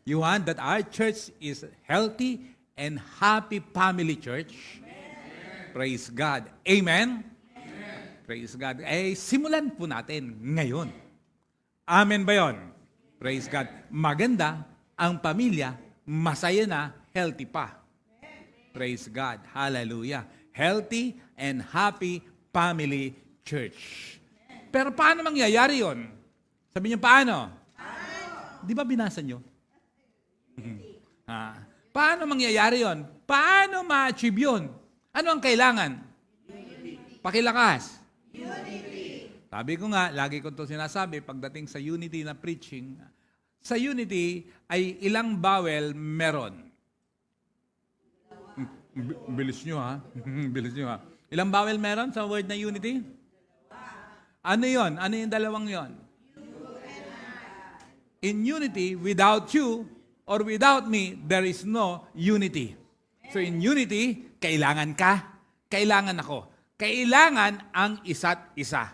You want that our church is healthy and happy family church? Amen. Praise God. Amen? Amen? Praise God. Simulan po natin ngayon. Amen ba yun? Praise God. Maganda ang pamilya, masaya na, healthy pa. Praise God. Hallelujah. Healthy and happy family church. Pero paano mangyayari yon? Sabi niyo, paano? Di ba binasa niyo? Paano mangyayari yon? Paano ma-achieve yun? Ano ang kailangan? Unity. Pakilakas. Unity. Sabi ko nga, lagi ko ito sinasabi, pagdating sa unity na preaching, sa unity ay ilang bawel meron. Bilis nyo ha? Bilis nyo ha? Ilang bawel meron sa word na unity? Ano yon? Ano yung dalawang yon? In unity, without you or without me, there is no unity. So in unity, kailangan ka, kailangan ako. Kailangan ang isa't isa.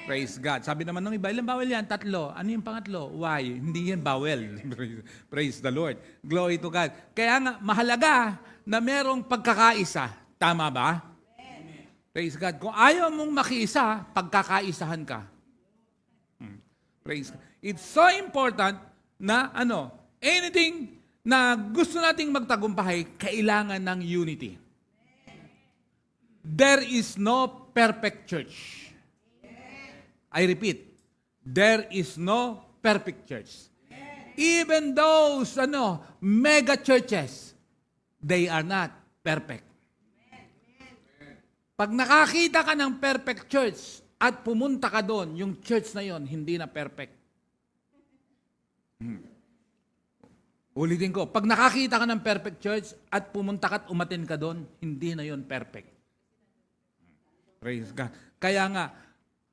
Praise God. Sabi naman ng iba, ilang bawel yan? 3. Ano yung pangatlo? Why? Hindi yan bawel. Praise the Lord. Glory to God. Kaya nga, mahalaga na merong pagkakaisa. Tama ba? Amen. Praise God. Kung ayaw mong makiisa, pagkakaisahan ka. Praise God. It's so important na anything na gusto nating magtagumpay, kailangan ng unity. There is no perfect church. I repeat, there is no perfect church. Even those mega churches, they are not perfect. Pag nakakita ka ng perfect church at pumunta ka doon, yung church na yon hindi na perfect. Ulitin ko, pag nakakita ka ng perfect church at pumunta ka at umatin ka doon, hindi na yon perfect. Praise God. Kaya nga,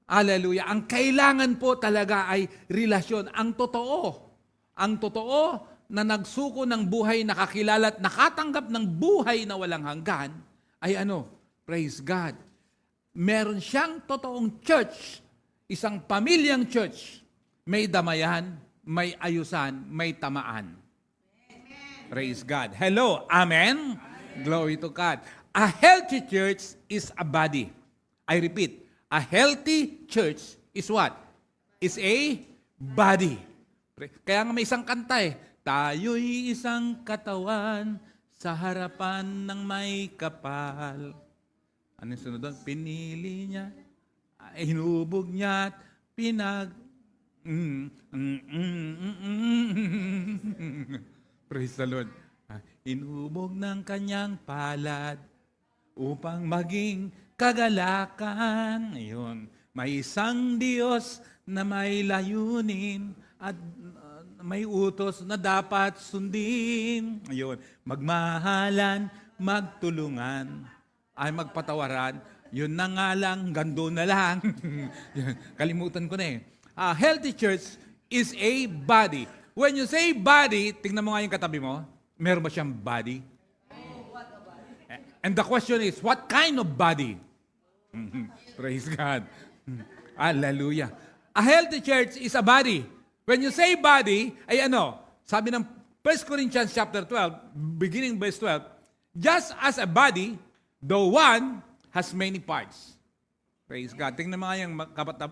hallelujah, ang kailangan po talaga ay relasyon. Ang totoo na nagsuko ng buhay, nakakilala at nakatanggap ng buhay na walang hanggan, ay praise God. Meron siyang totoong church, isang pamilyang church, may damayan, may ayusan, may tamaan. Amen. Praise God. Hello, amen? Glory to God. A healthy church is a body. I repeat, a healthy church is what? Is a body. Kaya nga may isang kanta tayo'y isang katawan sa harapan ng may kapal. Ano yung sunod doon? Pinili niya, hinubog niya, at Praise the Lord. Hinubog ng kanyang palad upang maging kagalakan. Ayun. May isang Diyos na may layunin at may utos na dapat sundin. Ayun. Magmahalan, magtulungan, ay magpatawaran. Yun na nga lang, gando na lang. Kalimutan ko na A healthy church is a body. When you say body, tingnan mo nga yung katabi mo. Meron ba siyang body? And the question is, what kind of body? Praise God. Hallelujah. A healthy church is a body. When you say body, ay sabi ng 1 Corinthians chapter 12, beginning verse 12, just as a body, though one has many parts. Praise God. Tingnan mo nga yung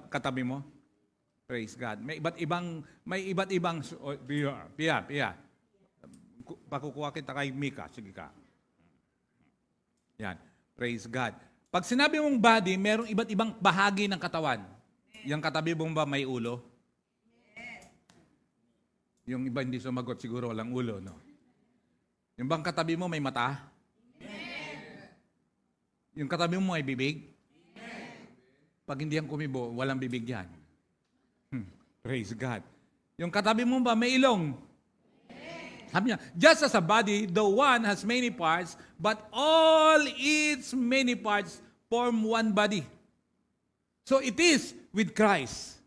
katabi mo. Praise God. May iba't ibang Pia. Pakukuha kita kay Mika. Sige ka. Yan. Praise God. Pag sinabi mong body, merong iba't ibang bahagi ng katawan. Yung katabi mong ba may ulo? Yung iba hindi sumagot, siguro walang ulo, no? Yung bang katabi mo may mata? Yung katabi mo may bibig? Pag hindi yan kumibo, walang bibig yan. Praise God. Yung katabi mo ba may ilong? Sabi niya, just as a body, the one has many parts, but all its many parts form one body. So it is with Christ.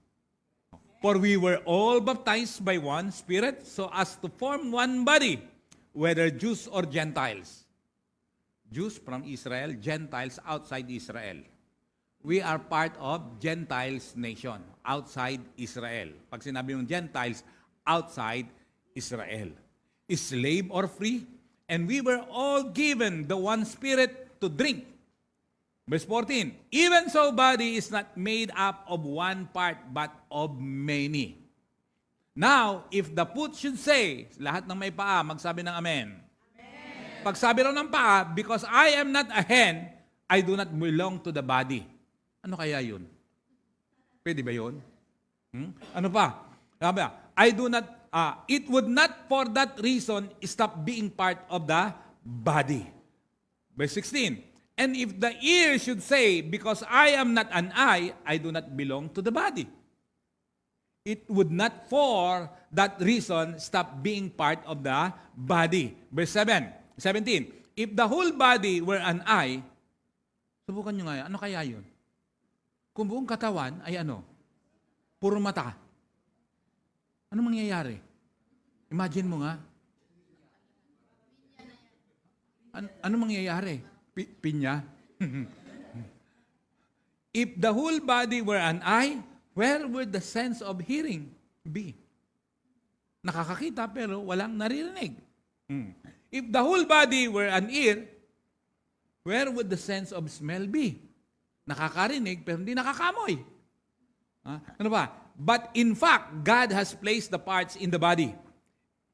For we were all baptized by one Spirit, so as to form one body, whether Jews or Gentiles. Jews from Israel, Gentiles outside Israel. We are part of Gentiles nation, outside Israel. Pag sinabi mong Gentiles, outside Israel, slave or free, and we were all given the one Spirit to drink. Verse 14, even so body is not made up of one part but of many. Now, if the foot should say, lahat ng may paa, magsabi ng amen. Amen. Pag sabi raw ng paa, because I am not a hand, I do not belong to the body. Ano kaya yun? Pwede ba yun? Ano pa? Sabi, I do not, it would not for that reason stop being part of the body. Verse 16, and if the ear should say, because I am not an eye, I do not belong to the body. It would not for that reason stop being part of the body. Verse 17, if the whole body were an eye, subukan nyo nga yan, ano kaya yun? Kung buong katawan ay ano? Puro mata. Ano mangyayari? Imagine mo nga. Ano mangyayari? Pinya? If the whole body were an eye, where would the sense of hearing be? Nakakakita pero walang naririnig. If the whole body were an ear, where would the sense of smell be? Nakakarinig pero hindi nakakamoy. Ano ba? But in fact, God has placed the parts in the body,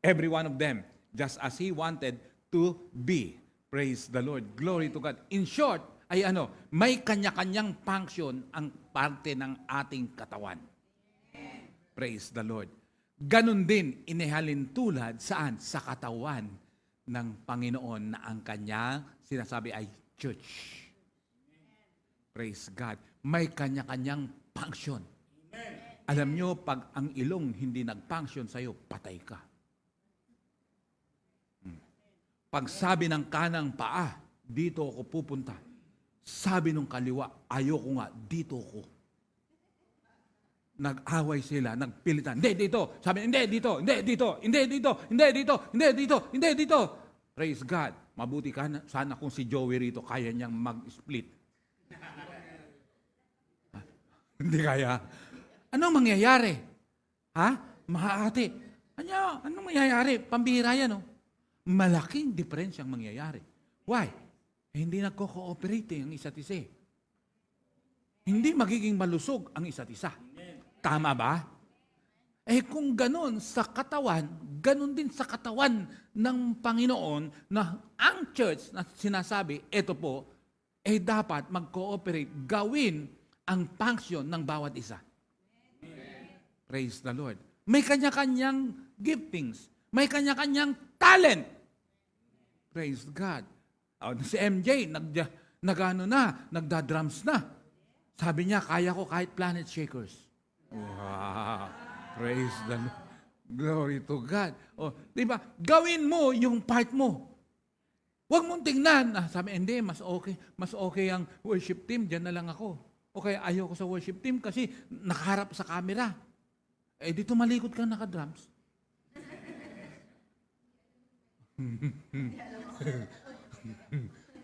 every one of them, just as He wanted to be. Praise the Lord. Glory to God. In short, ay may kanya-kanyang function ang parte ng ating katawan. Praise the Lord. Ganon din inihalin tulad saan? Sa katawan ng Panginoon na ang kanya sinasabi ay church. Praise God. May kanya-kanyang function. Alam nyo, pag ang ilong hindi nag-function sa'yo, patay ka. Pag sabi ng kanang paa, dito ako pupunta. Sabi ng kaliwa, ayoko nga, dito ko. Nag-away sila, nagpilitan. Hindi dito. Sabi, hindi dito, hindi dito, hindi dito, hindi dito, hindi dito, hindi dito. Praise God. Mabuti ka na, sana kung si Joey rito, kaya niyang mag-split. Hindi kaya. Anong mangyayari? Mga ate, anong mangyayari? Pambihira yan, Malaking diferensyang mangyayari. Why? Hindi nagko-cooperate ang isa't isa. Hindi magiging malusog ang isa't isa. Tama ba? Kung ganon sa katawan, ganon din sa katawan ng Panginoon na ang church na sinasabi, ito po, dapat mag-cooperate, gawin ang function ng bawat isa. Praise the Lord. May kanya-kanyang giftings. May kanya-kanyang talent. Praise God. Si MJ, nagda-drums na. Sabi niya, kaya ko kahit Planet Shakers. Wow. Praise the Lord. Glory to God. Diba? Gawin mo yung part mo. Huwag mong tingnan. Sabi, hindi, mas okay ang worship team, dyan na lang ako. Okay, ayoko sa worship team kasi nakaharap sa camera. Dito malikot kang naka-drums.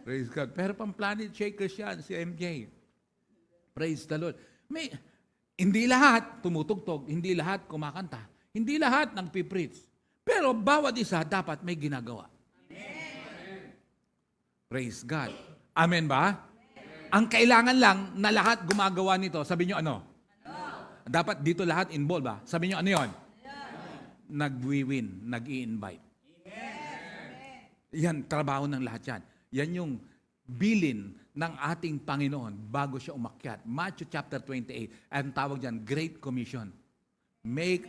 Praise God. Pero pang Planet Shakers yan, si MJ. Praise the Lord. Hindi lahat tumutugtog, hindi lahat kumakanta, hindi lahat nagpipreach. Pero bawat isa dapat may ginagawa. Amen. Praise God. Amen ba? Amen. Ang kailangan lang na lahat gumagawa nito, sabi nyo ano? Dapat dito lahat involved ba? Sabi nyo ano yun? Nag-win, nag-i-invite. Yan, trabaho ng lahat yan. Yan yung bilin ng ating Panginoon bago siya umakyat. Matthew chapter 28, ang tawag dyan, Great Commission. Make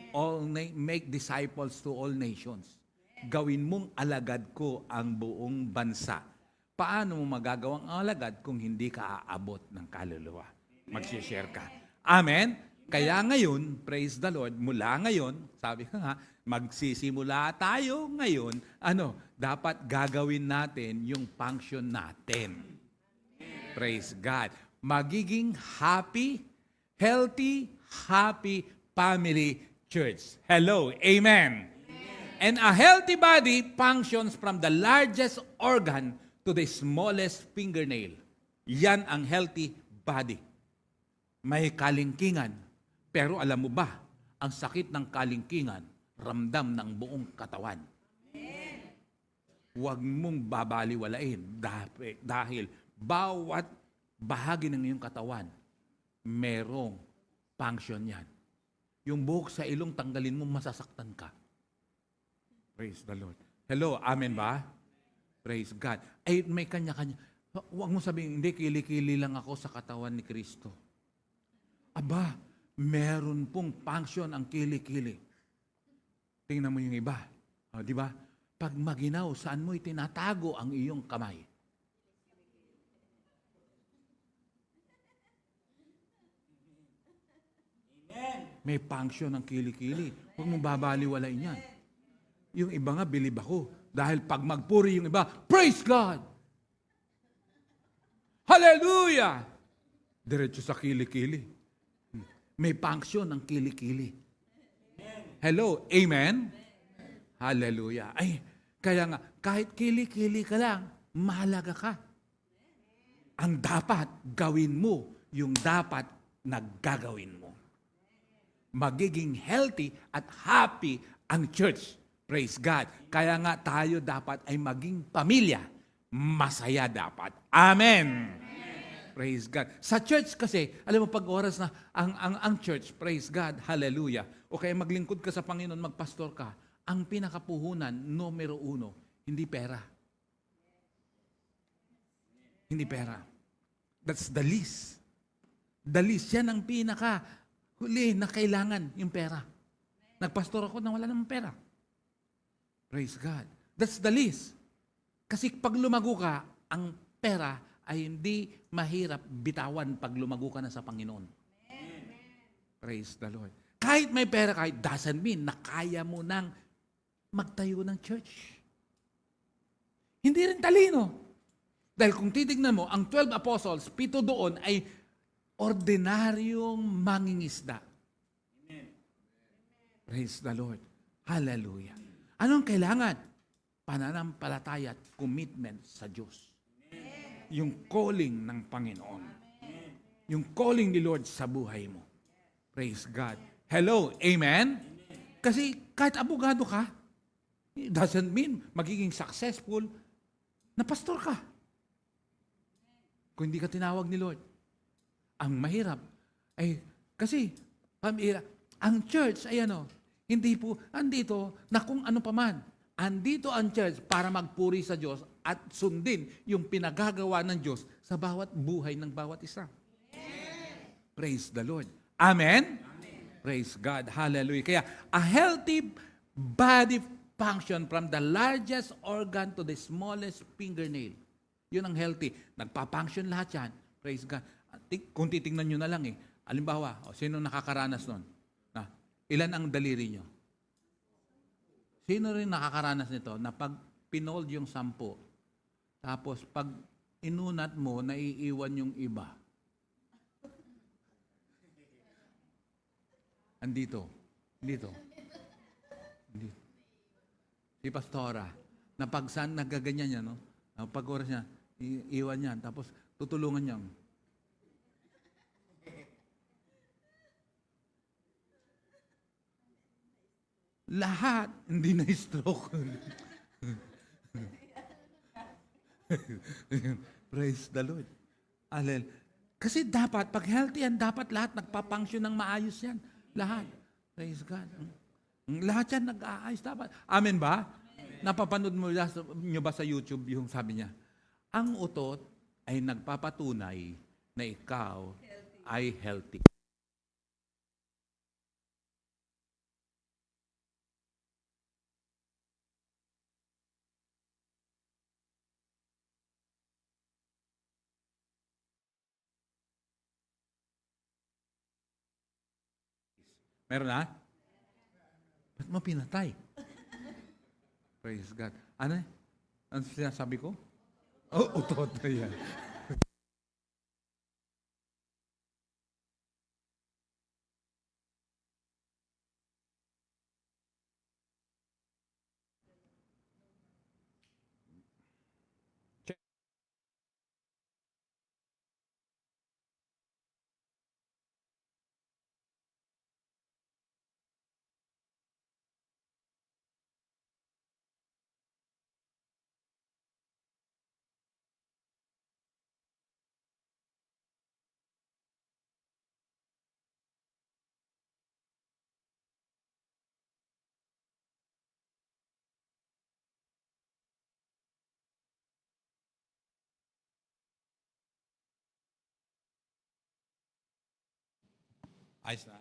disciples to all nations. Gawin mong alagad ko ang buong bansa. Paano mo magagawang alagad kung hindi ka aabot ng kaluluwa? Mag-share ka. Amen? Kaya ngayon, praise the Lord, mula ngayon, sabi ka nga, magsisimula tayo ngayon, dapat gagawin natin yung function natin. Praise God. Magiging happy, healthy, happy family church. Hello, amen. And a healthy body functions from the largest organ to the smallest fingernail. Yan ang healthy body. May kalingkingan. Pero alam mo ba, ang sakit ng kalingkingan, ramdam ng buong katawan. Huwag mong babaliwalain dahil bawat bahagi ng iyong katawan, merong function yan. Yung buhok sa ilong, tanggalin mo, masasaktan ka. Praise the Lord. Hello, amen ba? Praise God. Ay, may kanya-kanya. Huwag mo sabihin, hindi, kili-kili lang ako sa katawan ni Kristo. Aba, meron pong function ang kili-kili. Tingnan mo yung iba. O, di ba? Pag maginaw, saan mo itinatago ang iyong kamay? May function ng kili-kili. Huwag mong babaliwalain yan. Yung iba nga, bilib ako. Dahil pag magpuri yung iba, praise God! Hallelujah! Diretso sa kili-kili. May function ng kili-kili. Hello, amen? Hallelujah. Ay, kaya nga, kahit kili-kili ka lang, mahalaga ka. Ang dapat gawin mo, yung dapat naggagawin mo. Magiging healthy at happy ang church. Praise God. Kaya nga tayo dapat ay maging pamilya. Masaya dapat. Amen. Praise God. Sa church kasi, alam mo pag oras na ang church, praise God, hallelujah. O kaya maglingkod ka sa Panginoon, magpastor ka, ang pinakapuhunan, numero 1, hindi pera. Hindi pera. That's the least. The least. Yan ang huli na kailangan, yung pera. Nagpastor ako na wala namang pera. Praise God. That's the least. Kasi pag lumago ka, ang pera ay hindi mahirap bitawan pag lumago ka na sa Panginoon. Praise the Lord. Kahit may pera, kahit doesn't mean na kaya mo nang magtayo ng church. Hindi rin talino. Dahil kung titignan mo, ang 12 apostles, 7 doon ay ordinaryong mangingisda. Praise the Lord. Hallelujah. Anong kailangan? Pananampalataya at commitment sa Diyos. Yung calling ng Panginoon. Yung calling ni Lord sa buhay mo. Praise God. Hello, amen? Kasi kahit abogado ka, it doesn't mean magiging successful na pastor ka. Kung hindi ka tinawag ni Lord. Ang mahirap ay, kasi, ang church ay hindi po, andito na kung ano paman. Andito ang church para magpuri sa Diyos at sundin yung pinagagawa ng Diyos sa bawat buhay ng bawat isa. Praise the Lord. Amen? Praise God. Hallelujah. Kaya, a healthy body function from the largest organ to the smallest fingernail. Yun ang healthy. Nagpa-function lahat yan. Praise God. Kung titingnan nyo na lang Halimbawa, sino nakakaranas nun? Ilan ang daliri nyo? Sino rin nakakaranas nito na pag pinold yung 10, tapos pag inunat mo, naiiwan yung iba? Andito. Dito. Si Pastora, na pag saan nagaganyan niya, pag oras niya, iiwan niya, tapos tutulungan niya. Lahat, hindi na stroke. Praise the Lord. Kasi dapat, pag healthy yan, dapat lahat nagpa-function ng maayos yan. Lahat. Praise God. Lahat yan nag-aayos dapat. Amen ba? Amen. Napapanood nyo ba sa YouTube yung sabi niya, ang utot ay nagpapatunay na ikaw ay healthy. Meron na? Ba't mo pinatay? Praise God. Ano? Ano sinasabi ko? Oh, utot na yan. Ayos na.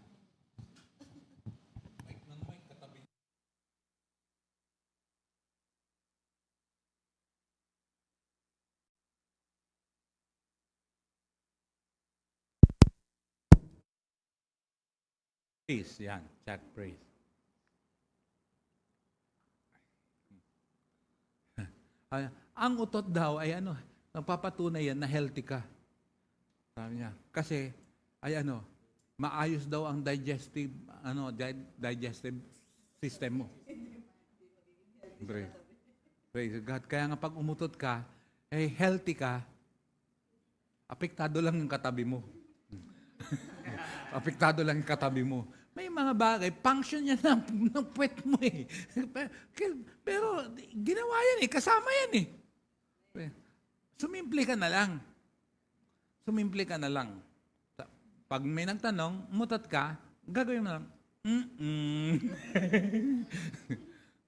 Praise, yan. Check, praise. Ang utot daw ay nagpapatunay yan na healthy ka. Sabi niya. Kasi, maayos daw ang digestive system mo. Praise God. Kaya nga pag umutot ka, healthy ka, apektado lang yung katabi mo. Apektado lang yung katabi mo. May mga bagay, function yan ng puwet mo eh. Pero ginawa yan eh, kasama yan eh. Sumimple ka na lang. Sumimple ka na lang. Pag may nagtanong, mutat ka, gagawin mo lang,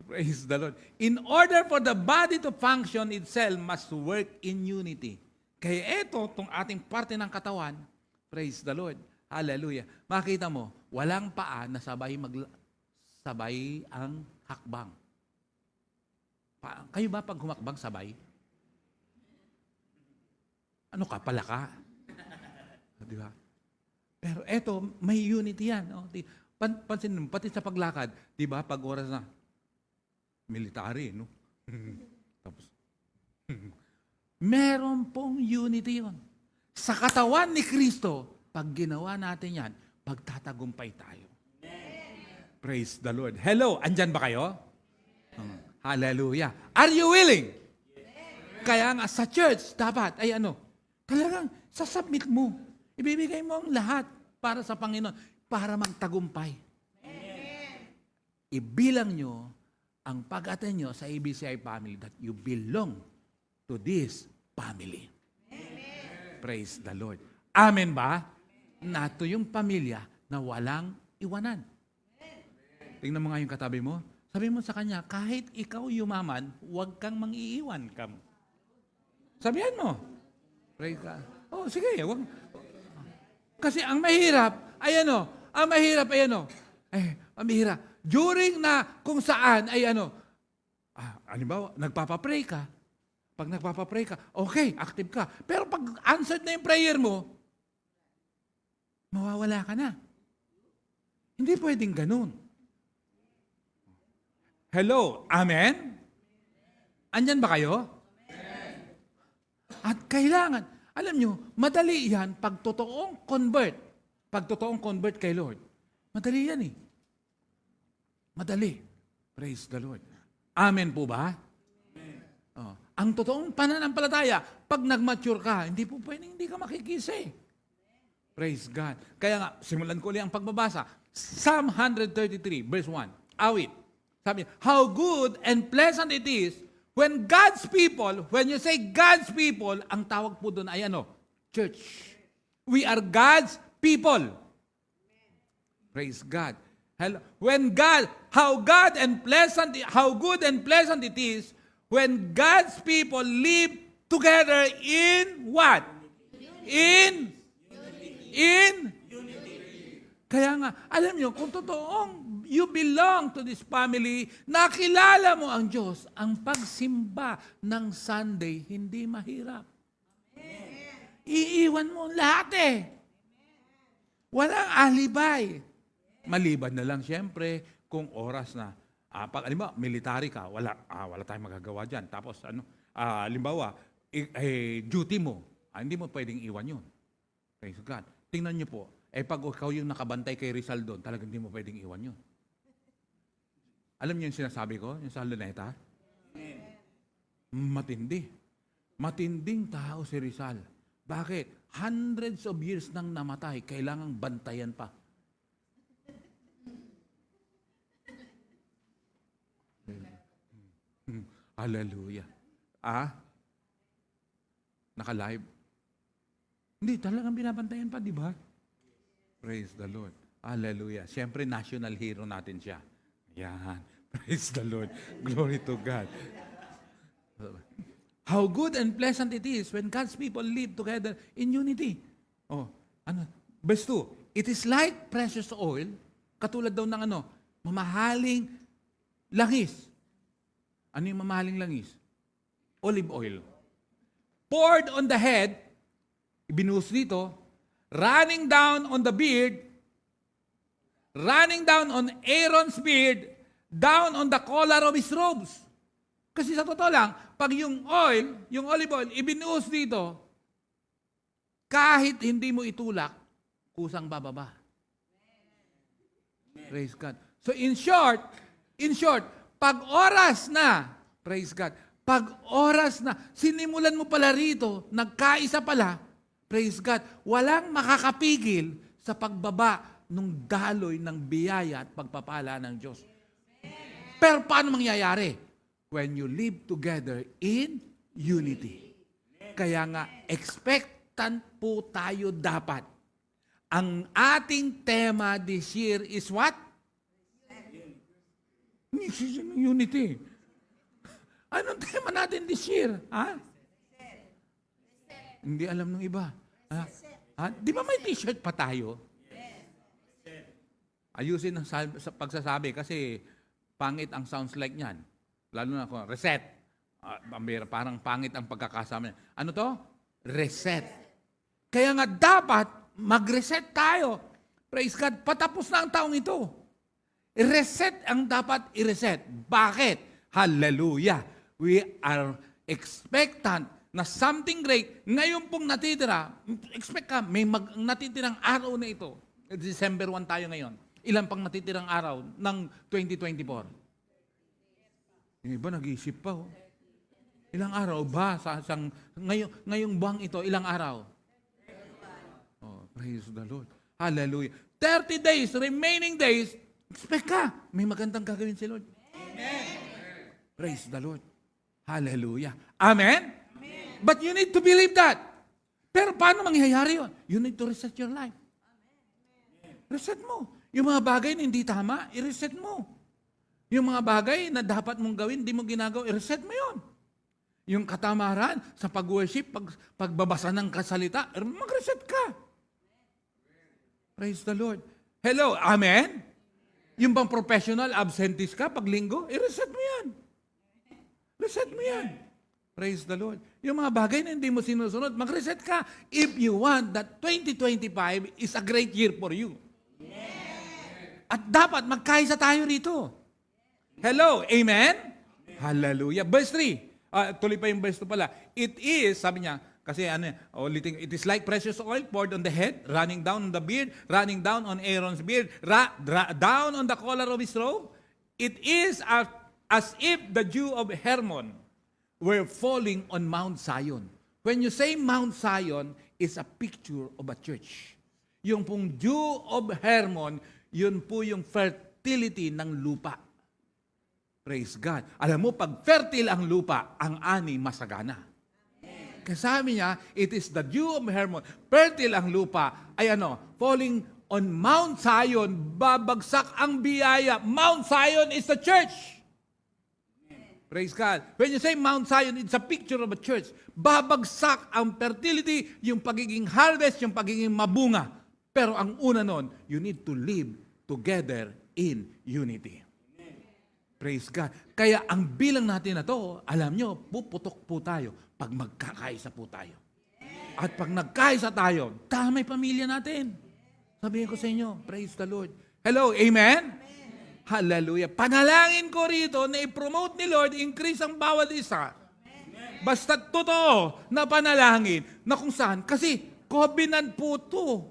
Praise the Lord. In order for the body to function itself, must work in unity. Kaya itong ating parte ng katawan, praise the Lord. Hallelujah. Makita mo, walang paa na sabay ang hakbang. Kayo ba pag humakbang sabay? Ano ka, palaka? Di ba? Pero eto, may unity yan. Oh. Pansin mo, pati sa paglakad, di ba, pag oras na, military, no? Tapos, meron pong unity yon. Sa katawan ni Kristo, pag ginawa natin yan, pagtatagumpay tayo. Praise the Lord. Hello, andyan ba kayo? Hallelujah. Are you willing? Kaya nga sa church, dapat, talagang sasubmit mo. Ibibigay mo ang lahat para sa Panginoon, para magtagumpay. Ibilang nyo ang pag-attend nyo sa ABCI family that you belong to this family. Praise the Lord. Amen ba? Nato yung pamilya na walang iwanan. Tingnan mo nga yung katabi mo. Sabi mo sa kanya, kahit ikaw yumaman, huwag kang mang-iiwan ka. Sabihan mo. Praise God. Oh, sige. Wag. Kasi ang mahirap ay ang mahirap. During na kung saan ay halimbawa, nagpapapray ka. Pag nagpapapray ka, okay, active ka. Pero pag answered na yung prayer mo, mawawala ka na. Hindi pwedeng ganun. Hello? Amen? Andyan ba kayo? At kailangan, alam nyo, madali yan pag totoong convert. Pag totoong convert kay Lord. Madali yan eh. Madali. Praise the Lord. Amen po ba? Oh. Ang totoong pananampalataya, pag nag-mature ka, hindi po pwedeng hindi ka makikisi. Praise God. Kaya nga, simulan ko ulit ang pagbabasa. Psalm 133, verse 1. Awit. Sabi niya, how good and pleasant it is when God's people, when you say God's people, ang tawag po doon ay church. We are God's people. Praise God. When God, how good and pleasant it is when God's people live together in what? In unity. Kaya nga, alam nyo, kung totoong you belong to this family, nakilala mo ang Diyos, ang pagsimba ng Sunday, hindi mahirap. Amen. Iiwan mo lahat eh. Walang alibay. Maliban na lang siyempre kung oras na. Pag alimbawa, military ka, wala tayong magagawa dyan. Tapos alimbawa, duty mo, hindi mo pwedeng iwan yun. Praise God. Tingnan niyo po, pag ikaw yung nakabantay kay Rizal doon, talagang hindi mo pwedeng iwan yun. Alam niyo yung sinasabi ko, yung sa Luneta? Matindi. Matinding tao si Rizal. Bakit? Hundreds of years nang namatay, kailangang bantayan pa. Hallelujah. Naka-live. Hindi, talagang binabantayan pa, di ba? Praise the Lord. Hallelujah. Siyempre, national hero natin siya. Yan. Praise the Lord. Glory to God. How good and pleasant it is when God's people live together in unity. Verse 2. it is like precious oil, katulad daw ng mamahaling langis. Ano yung mamahaling langis? Olive oil. Poured on the head, ibinuhos dito, running down on the beard, running down on Aaron's beard, down on the collar of his robes. Kasi sa totoo lang, pag yung olive oil, ibinuhos dito, kahit hindi mo itulak, kusang bababa. Praise God. So in short, pag oras na, praise God, pag oras na, sinimulan mo pala rito, nagkaisa pala, praise God, walang makakapigil sa pagbaba nung daloy ng biyaya at pagpapala ng Diyos. Pero paano mangyayari? When you live together in unity. Kaya nga, expectant po tayo dapat. Ang ating tema this year is what? Unity. Anong tema natin this year? Ha? Hindi alam ng iba. Ha? Di ba may t-shirt pa tayo? Ayusin ang sa pagsasabi kasi pangit ang sounds like niyan. Lalo na ako, reset. Parang pangit ang pagkakasama niya. Ano to? Reset. Kaya nga dapat mag-reset tayo. Praise God, patapos na ang taong ito. Reset ang dapat i-reset. Bakit? Hallelujah. We are expectant na something great. Ngayon pong natitira, expect ka, may natitirang araw na ito. December 1 tayo ngayon. Ilan pang natitirang araw ng 2024? Yung iba nag-iisip pa. Ilang araw ba? Ngayong buwang ito, ilang araw? Oh, praise the Lord. Hallelujah. 30 days, remaining days, expect ka, may magandang gagawin si Lord. Amen. Praise the Lord. Hallelujah. Amen? Amen? But you need to believe that. Pero paano mangyayari yun? You need to reset your life. Reset mo. Yung mga bagay na hindi tama, i-reset mo. Yung mga bagay na dapat mong gawin, hindi mo ginagawa, i-reset mo yun. Yung katamaran sa pag-worship, pagbabasa ng kasalita, mag-reset ka. Praise the Lord. Hello, amen? Yung bang professional, absentist ka pag linggo, i-reset mo yan. Reset mo yan. Praise the Lord. Yung mga bagay na hindi mo sinusunod, mag-reset ka if you want that 2025 is a great year for you. At dapat magkaisa tayo rito. Hello, amen? Hallelujah. Verse 3. Tuloy pa yung verse 2 pala. It is, sabi niya, kasi it is like precious oil poured on the head, running down on the beard, running down on Aaron's beard, down on the collar of his robe. It is as if the dew of Hermon were falling on Mount Zion. When you say Mount Zion, it's a picture of a church. Yung pong dew of Hermon, yun po yung fertility ng lupa. Praise God. Alam mo, pag fertile ang lupa, ang ani masagana. Kasi sabi niya, it is the dew of Hermon. Fertile ang lupa, ay falling on Mount Zion, babagsak ang biyaya. Mount Zion is the church. Praise God. When you say Mount Zion, it's a picture of a church. Babagsak ang fertility, yung pagiging harvest, yung pagiging mabunga. Pero ang una nun, you need to live together in unity. Praise God. Kaya ang bilang natin na to, alam nyo, puputok po tayo pag magkakaisa po tayo. At pag nagkaisa tayo, damay pamilya natin. Sabihin ko sa inyo, praise the Lord. Hello, amen? Hallelujah. Panalangin ko rito na i-promote ni Lord, increase ang bawat isa. Basta totoo na panalangin na kung saan. Kasi covenant po to.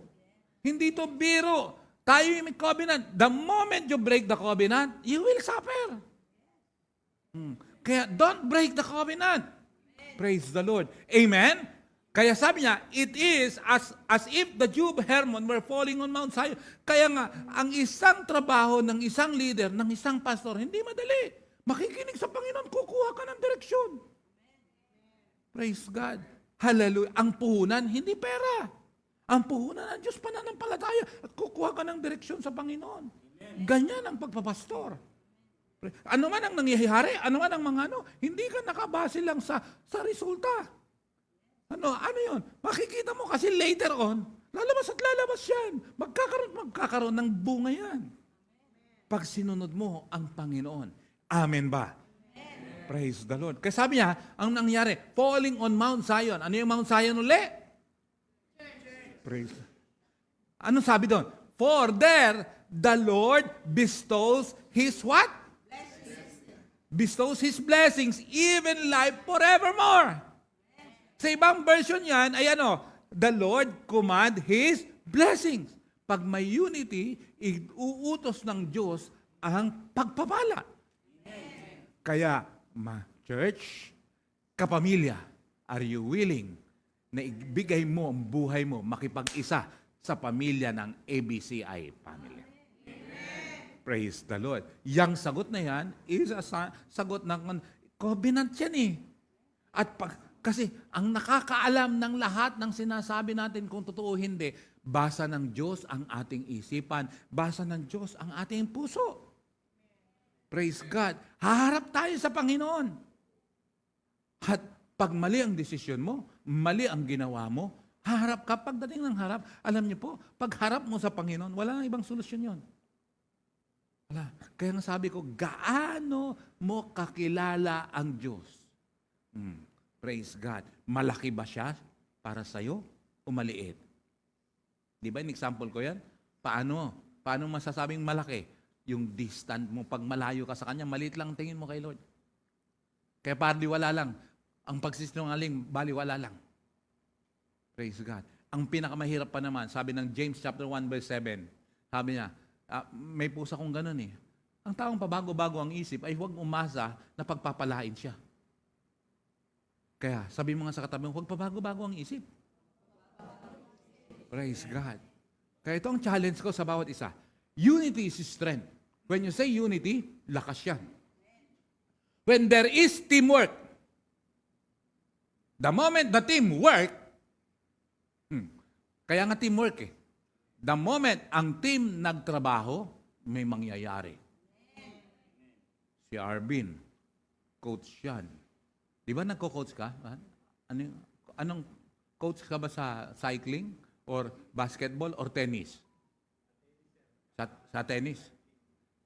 Hindi to biro. Tayo yung may covenant. The moment you break the covenant, you will suffer. Kaya don't break the covenant. Praise the Lord. Amen? Kaya sabi niya, it is as if the dew of Hermon were falling on Mount Zion. Kaya nga, ang isang trabaho ng isang leader, ng isang pastor, hindi madali. Makikinig sa Panginoon, kukuha ka ng direksyon. Praise God. Hallelujah. Ang puhunan, hindi pera. Ang puhunan ng Diyos, pananampalataya. At kukuha ka ng direksyon sa Panginoon. Ganyan ang pagpapastor. Ano man ang nangyayari, ano man ang mga hindi ka nakabase lang sa resulta. Ano yun? Makikita mo kasi later on, Lalabas at lalabas yan. Magkakaroon ng bunga yan. Pag sinunod mo ang Panginoon. Amen ba? Praise the Lord. Kasi sabi niya, ang nangyari, falling on Mount Zion. Ano yung Mount Zion uli? Praise. Anong sabi doon? For there, the Lord bestows His what? Bestows His blessings, even life forevermore. Sa ibang version yan, ay ano, the Lord command His blessings. Pag may unity, iuutos ng Diyos ang pagpapala. Kaya, church, kapamilya, are you willing na ibigay mo ang buhay mo, makipag-isa sa pamilya ng ABCI family? Praise the Lord. Yang sagot na yan is a sagot ng covenant yan eh. At kasi ang nakakaalam ng lahat ng sinasabi natin kung totoo o hindi, basa ng Diyos ang ating isipan, basa ng Diyos ang ating puso. Praise God. Haharap tayo sa Panginoon. At pag mali ang desisyon mo, mali ang ginawa mo, haharap ka. Pagdating ng harap, alam niyo po, pag harap mo sa Panginoon, wala nang ibang solusyon yon. Wala. Kaya nga sabi ko, gaano mo kakilala ang Diyos? Praise God. Malaki ba siya para sa'yo o maliit? Di ba, in example ko yan? Paano? Paano masasabing malaki? Yung distant mo, pag malayo ka sa Kanya, maliit lang tingin mo kay Lord. Kaya baliwala lang. Ang pagsisinungaling, baliwala lang. Praise God. Ang pinakamahirap pa naman, sabi ng James chapter 1 verse 7, sabi niya, may pusa kong ganun eh. Ang taong pabago-bago ang isip ay huwag umasa na pagpapalain siya. Kaya sabi mo nga sa katabi mo, huwag pabago-bago ang isip. Praise God. Kaya ito ang challenge ko sa bawat isa. Unity is strength. When you say unity, lakas yan. When there is teamwork, the moment the team work, kaya nga teamwork eh. The moment ang team nagtrabaho, may mangyayari. Si Arvin, coach yan. Di ba nagko-coach ka? Anong coach ka ba sa cycling? Or basketball? Or tennis? Sa tennis.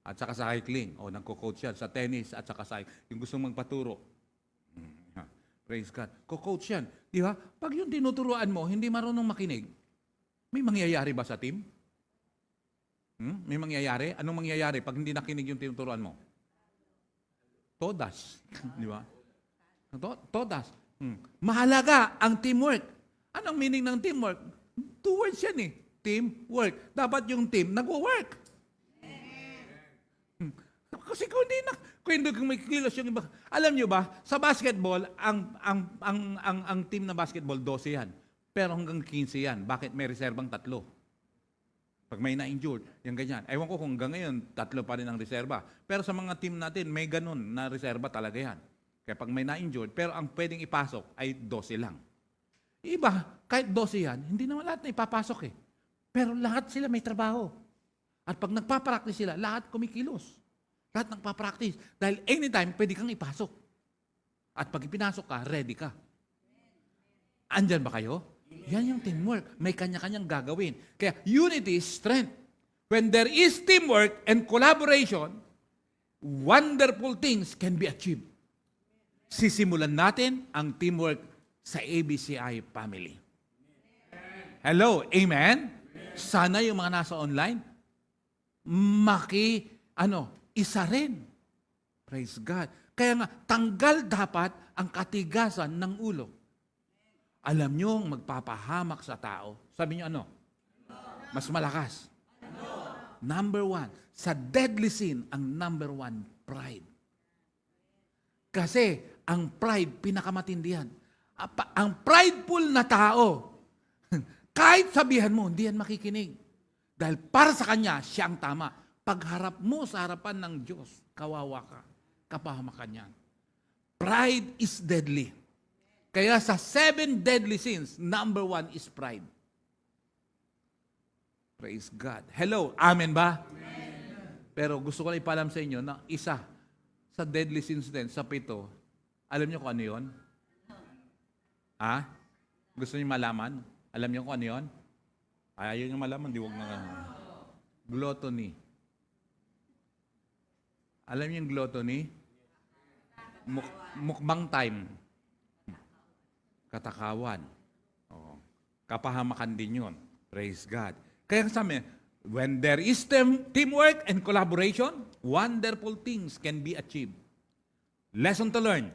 At saka sa cycling. O, nagko-coach yan. Sa tennis at saka sa yung gustong magpaturo. Praise God. Ko-coach yan. Di ba? Pag yung tinuturuan mo, hindi marunong makinig, may mangyayari ba sa team? May mangyayari? Anong mangyayari pag hindi nakinig yung tinuturuan mo? Todas. Di ba? Todas. Mahalaga ang teamwork. Anong meaning ng teamwork? Two words yan eh. Teamwork. Dapat yung team nag-work. Kasi kung hindi may kilos yung iba. Alam nyo ba, sa basketball, ang team na basketball, 12 yan. Pero hanggang 15 yan. Bakit may reserbang 3? Pag may na-injured, yung ganyan. Ewan ko kung hanggang ngayon, 3 pa rin ang reserba. Pero sa mga team natin, may ganun na reserba talaga yan. Kaya pag may na-injured, pero ang pwedeng ipasok ay 12 lang. Iba, kahit 12 yan, hindi naman lahat na ipapasok eh. Pero lahat sila may trabaho. At pag nagpapractice sila, lahat kumikilos. Lahat nagpapractice. Dahil anytime, pwede kang ipasok. At pag ipinasok ka, ready ka. Andyan ba kayo? Yan yung teamwork. May kanya-kanyang gagawin. Kaya unity is strength. When there is teamwork and collaboration, wonderful things can be achieved. Sisimulan natin ang teamwork sa ABCI family. Hello, amen? Sana yung mga nasa online, isa rin. Praise God. Kaya nga, tanggal dapat ang katigasan ng ulo. Alam nyo, magpapahamak sa tao. Sabi nyo ano? Mas malakas. Number 1, sa deadly sin, ang number 1, pride. Kasi, ang pride, pinakamatindihan. Ang prideful na tao, kahit sabihan mo, hindi yan makikinig. Dahil para sa kanya, siya ang tama. Pagharap mo sa harapan ng Diyos, kawawa ka, kapahamakan yan. Pride is deadly. Kaya sa 7 deadly sins, number 1 is pride. Praise God. Hello, amen ba? Amen. Pero gusto ko lang ipalam sa inyo na isa sa deadly sins din, sa 7, alam niyo kung ano yun? Gusto niyo malaman? Alam niyo kung ano yun? Ayaw nyo malaman, di wag na. Gluttony. Alam niyo yung gluttony? Mukbang time. Katakawan. Oo. Kapahamakan din yun. Praise God. Kaya sabi, when there is teamwork and collaboration, wonderful things can be achieved. Lesson to learn.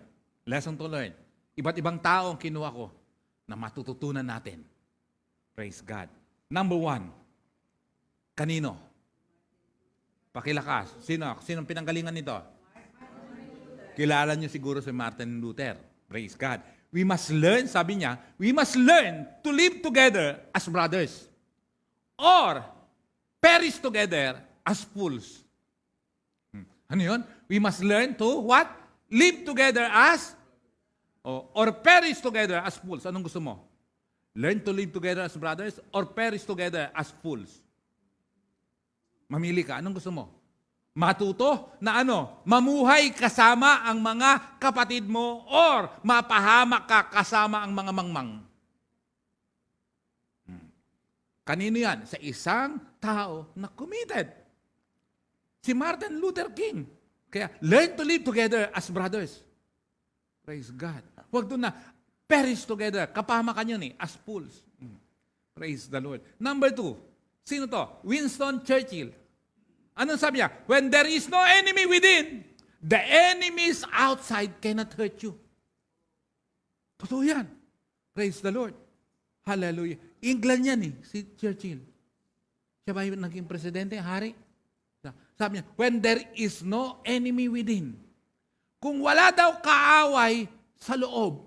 Lesson to learn. Iba't ibang tao ang kinuha ko na matututunan natin. Praise God. Number 1. Kanino? Pakilakas. Sinong pinanggalingan nito? Kilala niyo siguro si Martin Luther. Praise God. We must learn, sabi niya, we must learn to live together as brothers or perish together as fools. Ano yun? We must learn to what? Live together as or perish together as fools. Anong gusto mo? Learn to live together as brothers or perish together as fools? Mamili ka. Anong gusto mo? Matuto na mamuhay kasama ang mga kapatid mo or mapahamak ka kasama ang mga mangmang. Kanino yan? Sa isang tao na committed. Si Martin Luther King. Kaya, learn to live together as brothers. Praise God. Huwag doon na, perish together. Kapahamakan yun as fools. Praise the Lord. Number 2. Sino to? Winston Churchill. Anong sabi niya? When there is no enemy within, the enemies outside cannot hurt you. Totoo yan. Praise the Lord. Hallelujah. England yan si Churchill. Siya ba yung naging presidente, hari? Sabi niya, when there is no enemy within, kung wala daw kaaway sa loob,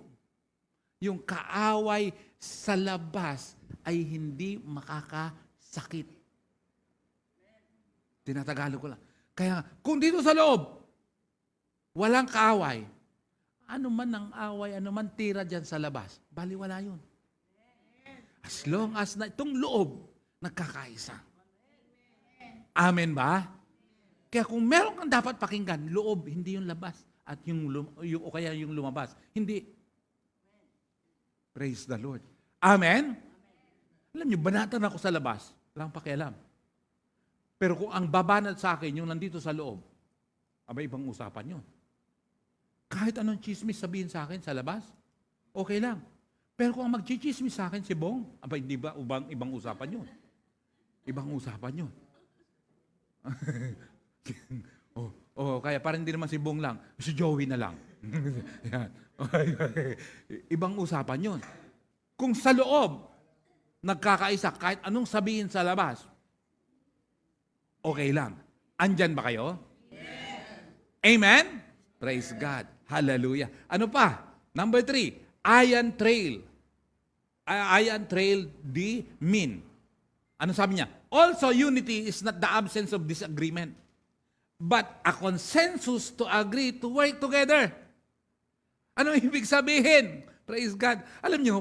yung kaaway sa labas ay hindi makakasakit. Tinatagalog ko lang. Kaya kung dito sa loob, walang kaaway, ano man ang away, ano man tira dyan sa labas, baliwala yun. As long as na itong loob, nagkakaisa. Amen ba? Kaya kung meron kang dapat pakinggan, loob, hindi yung labas. At o kaya yung lumabas. Hindi. Praise the Lord. Amen? Alam niyo, banatan ako sa labas. Walang pakialam. Pero kung ang babanat sa akin, yung nandito sa loob, abay ibang usapan yun. Kahit anong chismis sabihin sa akin sa labas, okay lang. Pero kung ang magchichismis sa akin si Bong, abay di ba ibang usapan yun? Ibang usapan yun. Kaya parang hindi naman si Bong lang, si Joey na lang. Ibang usapan yun. Kung sa loob, nagkakaisa, kahit anong sabihin sa labas, okay lang. Andyan ba kayo? Yes. Amen? Praise God. Hallelujah. Ano pa? Number 3, Iron Trail. Iron Trail D. Min. Ano sabi niya? Also, unity is not the absence of disagreement, but a consensus to agree to work together. Ano ibig sabihin? Praise God. Alam niyo,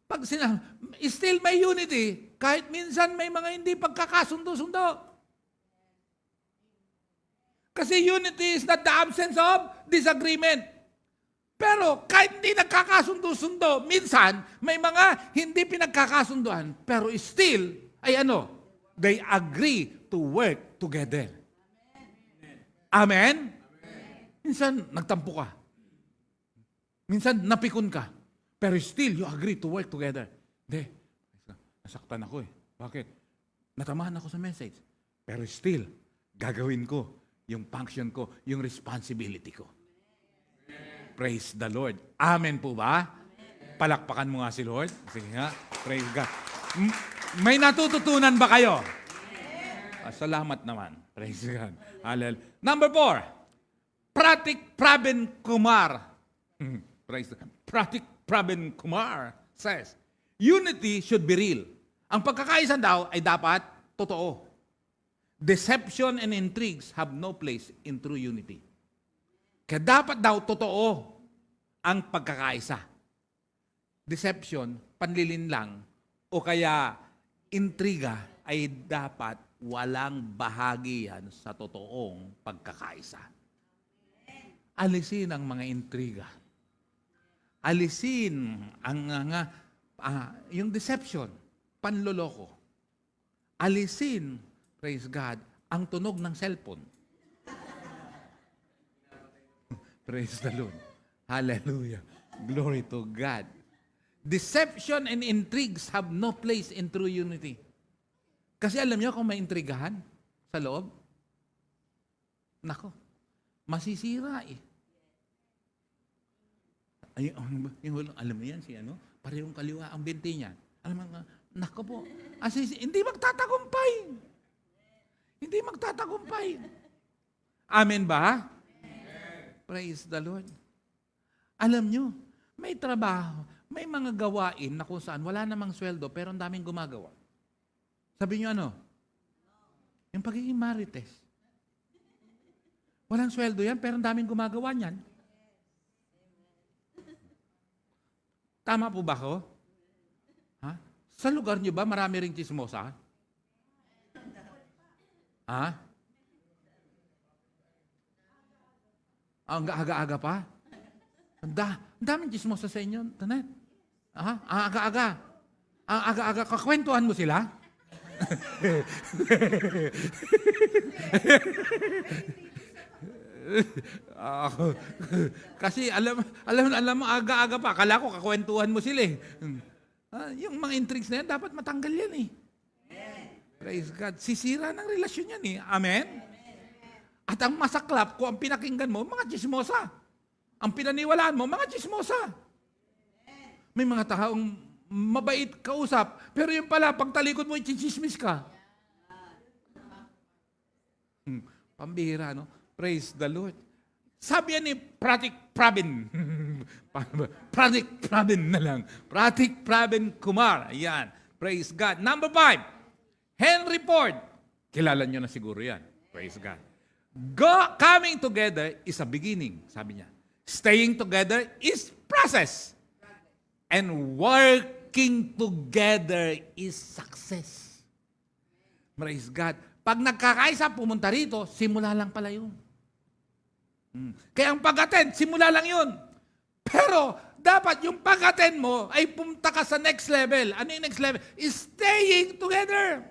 pag still may unity, kahit minsan may mga hindi pagkakasundo-sundo. Kasi unity is not the absence of disagreement. Pero kahit hindi nagkakasundo-sundo, minsan may mga hindi pinagkakasunduan, pero still, they agree to work together. Amen? Minsan, nagtampo ka. Minsan, napikon ka. Pero still, you agree to work together. Hindi. Nasaktan ako Bakit? Natamaan ako sa message. Pero still, gagawin ko yung function ko, yung responsibility ko. Praise the Lord. Amen po ba? Palakpakan mo nga si Lord. Sige nga. Praise God. May natututunan ba kayo? Salamat naman. Praise God. Hallelujah. Number 4. Pratik Pravin Kumar. Praise God. Pratik Pravin Kumar says, unity should be real. Ang pagkakaisa daw ay dapat totoo. Deception and intrigues have no place in true unity. Kaya dapat daw totoo ang pagkakaisa. Deception, panlilin lang, o kaya intriga ay dapat walang bahagi yan sa totoong pagkakaisa. Alisin ang mga intriga. Alisin ang yung deception, panloloko. alisin, praise God, ang tunog ng cellphone. Praise the Lord. Hallelujah. Glory to God. Deception and intrigues have no place in true unity. Kasi alam niyo kung may intrigahan sa loob, nako, masisira eh. Ay, alam mo yan, si ano, parehong kaliwa ang binti niya. Alam mo nga, nako po, hindi magtatagumpay. Hindi magtatagumpay. Amen ba? Amen. Praise the Lord. Alam niyo, may trabaho, may mga gawain na kung saan wala namang sweldo pero ang daming gumagawa. Sabi niyo ano? Yung pagiging marites. Walang sweldo yan pero ang daming gumagawa niyan. Tama po ba ako? Ha? Sa lugar niyo ba marami ring chismosa? Ha? Ang aga-aga pa? Ang daming chismosa sa inyo, Tanet. Ang aga-aga. Ang aga-aga, kakwentuhan mo sila? Kasi alam mo, aga-aga pa. Akala ko kakwentuhan mo sila eh. Yung mga intrigues na yan, dapat matanggal yan eh. Praise God. Sisira ng relasyon yan eh. Amen? At ang masaklap, kung ang pinakinggan mo, mga chismosa. Ang pinaniwalaan mo, mga chismosa. May mga taong mabait kausap, pero yung pala, pagtalikod mo, ichismis ka. Pambihira, no? Praise the Lord. Sabi yan ni Pratik Pravin. Pratik Pravin na lang. Pratik Pravin Kumar. Ayan. Praise God. Number 5, Henry Ford. Kilala nyo na siguro yan. Praise God. Coming together is a beginning, sabi niya. Staying together is process. And working together is success. Praise God. Pag nagkakaisa, pumunta rito, simula lang pala yun. Kaya ang pag-attend, simula lang yun. Pero, dapat yung pag-attend mo ay pumunta ka sa next level. Ano yung next level? Is staying together.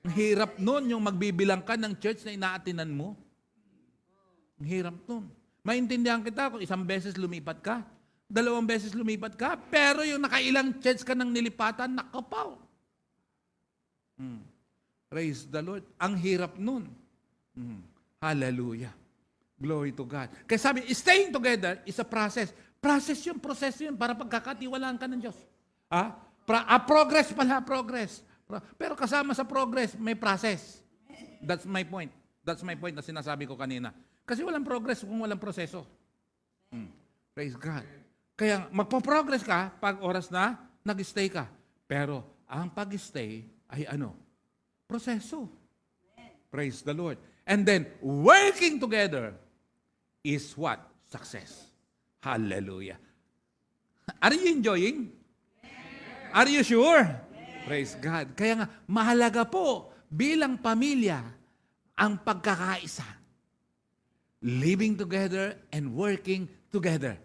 Ang hirap nun yung magbibilang ka ng church na inaatinan mo. Ang hirap nun. Maintindihan kita kung isang beses lumipat ka, 2 beses lumipat ka, pero yung nakailang church ka ng nilipatan, nakapaw. Praise the Lord. Ang hirap nun. Hallelujah. Glory to God. Kaya sabi, staying together is a process. Proseso yun para pagkakatiwalaan ka ng Diyos. Progress pala, progress. Pero kasama sa progress, may process. That's my point. That's my point na sinasabi ko kanina. Kasi walang progress kung walang proseso. Praise God. Kaya magpo-progress ka pag oras na nag-stay ka. Pero ang pag-stay ay ano? Proseso. Praise the Lord. And then, working together is what? Success. Hallelujah. Are you enjoying? Are you sure? Praise God. Kaya nga, mahalaga po bilang pamilya ang pagkakaisa. Living together and working together.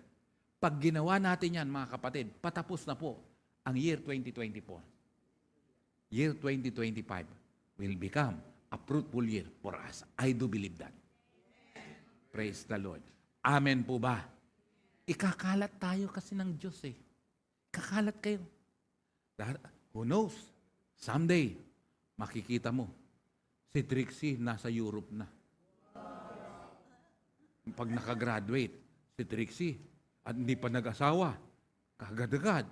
Pag ginawa natin yan, mga kapatid, patapos na po ang year 2024. Year 2025 will become a fruitful year for us. I do believe that. Praise the Lord. Amen po ba? Ikakalat tayo kasi ng Diyos eh. Kakalat kayo. Who knows? Someday, makikita mo, si Trixie nasa Europe na. Pag nakagraduate, si Trixie, at hindi pa nag-asawa, kagad-agad.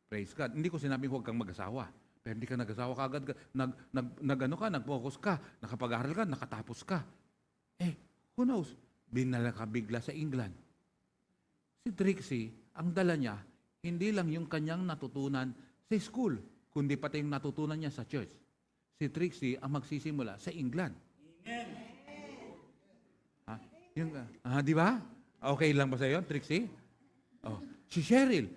Praise God. Hindi ko sinabing huwag kang mag-asawa. Pero hindi ka nag-asawa kagad. Nag-focus ka, nakapag-aral ka, nakatapos ka. Who knows? Binala ka bigla sa England. Si Trixie, ang dala niya, hindi lang yung kanyang natutunan sa school, kundi pati yung natutunan niya sa church. Si Trixie ang magsisimula sa England. Amen. Di ba? Okay lang ba sa iyo, Trixie? Si Cheryl,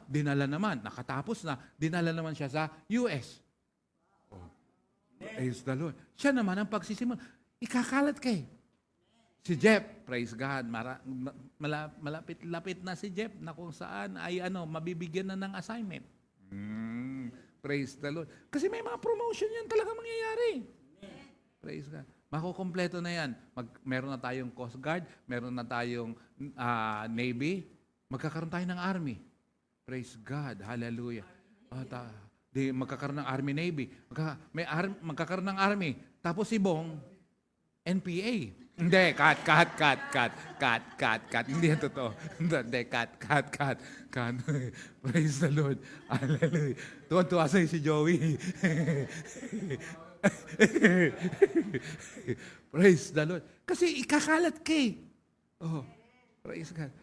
dinala naman, nakatapos na, dinala naman siya sa US. Praise the Lord. Siya naman ang pagsisimula. Ikakalat kay. Si Jeff, praise God, malapit-lapit na si Jeff na kung saan ay mabibigyan na ng assignment. Praise the Lord. Kasi may mga promotion yan talaga mangyayari. Praise God. Makukompleto na yan. Meron na tayong Coast Guard, meron na tayong Navy, magkakaroon tayo ng Army. Praise God. Hallelujah. Magkakaroon ng Army, Navy. Magkakaroon ng Army. Tapos si Bong, NPA. Hindi, cut. Hindi yan totoo. Hindi, cut. Praise the Lord. Hallelujah. Tuwan-tuwa sa'yo si Joey. Praise the Lord. Kasi ikakalat ka eh. Oh, praise God.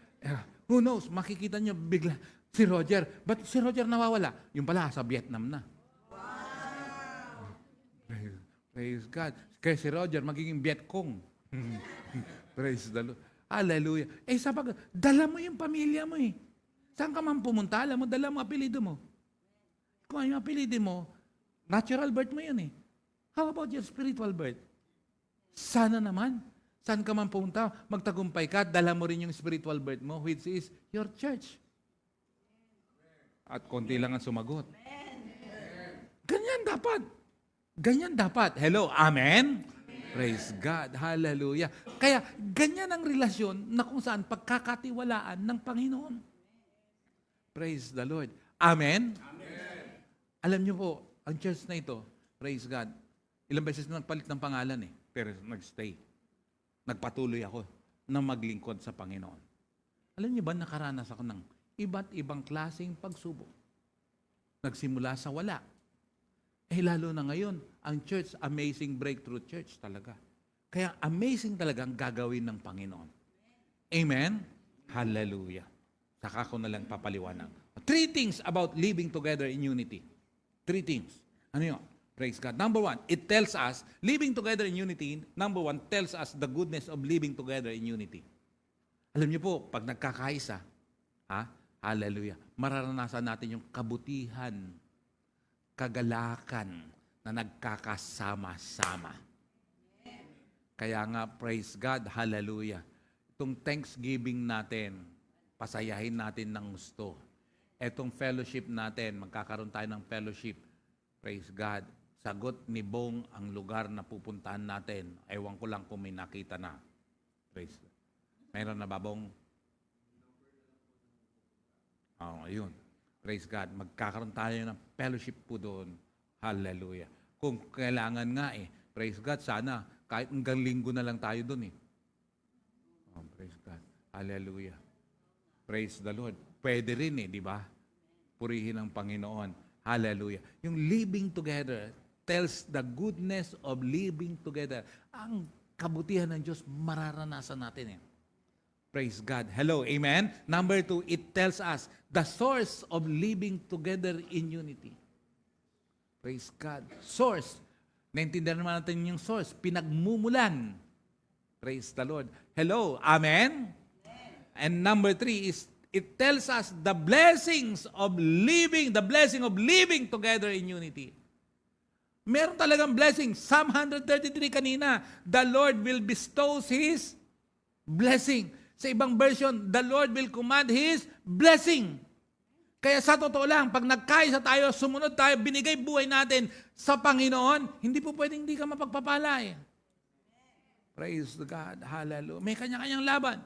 Who knows, makikita nyo bigla si Roger. But si Roger nawawala? Yung pala, sa Vietnam na. Praise God. Kaya si Roger magiging Vietcong. Praise the Lord. Hallelujah. Dala mo yung pamilya mo eh. Saan ka man pumunta, alam mo, dala mo apelido mo. Kung ano yung apelido mo, natural birth mo yun eh. How about your spiritual birth? Sana naman. Saan ka man pumunta, magtagumpay ka, dala mo rin yung spiritual birth mo, which is your church. At konti lang ang sumagot. Ganyan dapat. Hello, amen? Praise God. Hallelujah. Kaya, ganyan ang relasyon na kung saan pagkakatiwalaan ng Panginoon. Praise the Lord. Amen? Alam niyo po, ang church na ito, praise God, ilang beses na nagpalit ng pangalan eh, pero nagstay. Nagpatuloy ako na maglingkod sa Panginoon. Alam niyo ba, nakaranas ako ng iba't ibang klaseng pagsubok. Nagsimula sa wala. Lalo na ngayon, ang church, amazing breakthrough church talaga. Kaya amazing talaga ang gagawin ng Panginoon. Amen? Hallelujah. Saka ko na lang papaliwanag. 3 things about living together in unity. 3 things. Ano yun? Praise God. Number 1, it tells us, living together in unity, number 1, tells us the goodness of living together in unity. Alam niyo po, pag nagkakaisa, hallelujah, mararanasan natin yung kabutihan, kagalakan na nagkakasama-sama. Kaya nga, praise God, hallelujah. Itong Thanksgiving natin, pasayahin natin ng gusto. Itong fellowship natin, magkakaroon tayo ng fellowship. Praise God. Sagot ni Bong ang lugar na pupuntahan natin. Ewan ko lang kung may nakita na. Praise God. Mayroon na ba, Bong? Ayun. Praise God. Magkakaroon tayo ng fellowship po doon. Hallelujah. Kung kailangan nga praise God, sana kahit hanggang linggo na lang tayo doon praise God. Hallelujah. Praise the Lord. Pwede rin di ba? Purihin ang Panginoon. Hallelujah. Yung living together tells the goodness of living together. Ang kabutihan ng Diyos, mararanasan natin Praise God. Hello, amen? Number 2, it tells us the source of living together in unity. Praise God. Source. Naintindihan naman natin yung source. Pinagmumulan. Praise the Lord. Hello, amen? And number 3 is, it tells us the blessing of living together in unity. Meron talagang blessing. Psalm 133 kanina, the Lord will bestow His blessing. Sa ibang version, the Lord will command His blessing. Kaya sa totoo lang, pag nagkaisa tayo, sumunod tayo, binigay buhay natin sa Panginoon, hindi po pwedeng hindi ka mapagpapala Praise God. Hallelujah. May kanya-kanyang laban.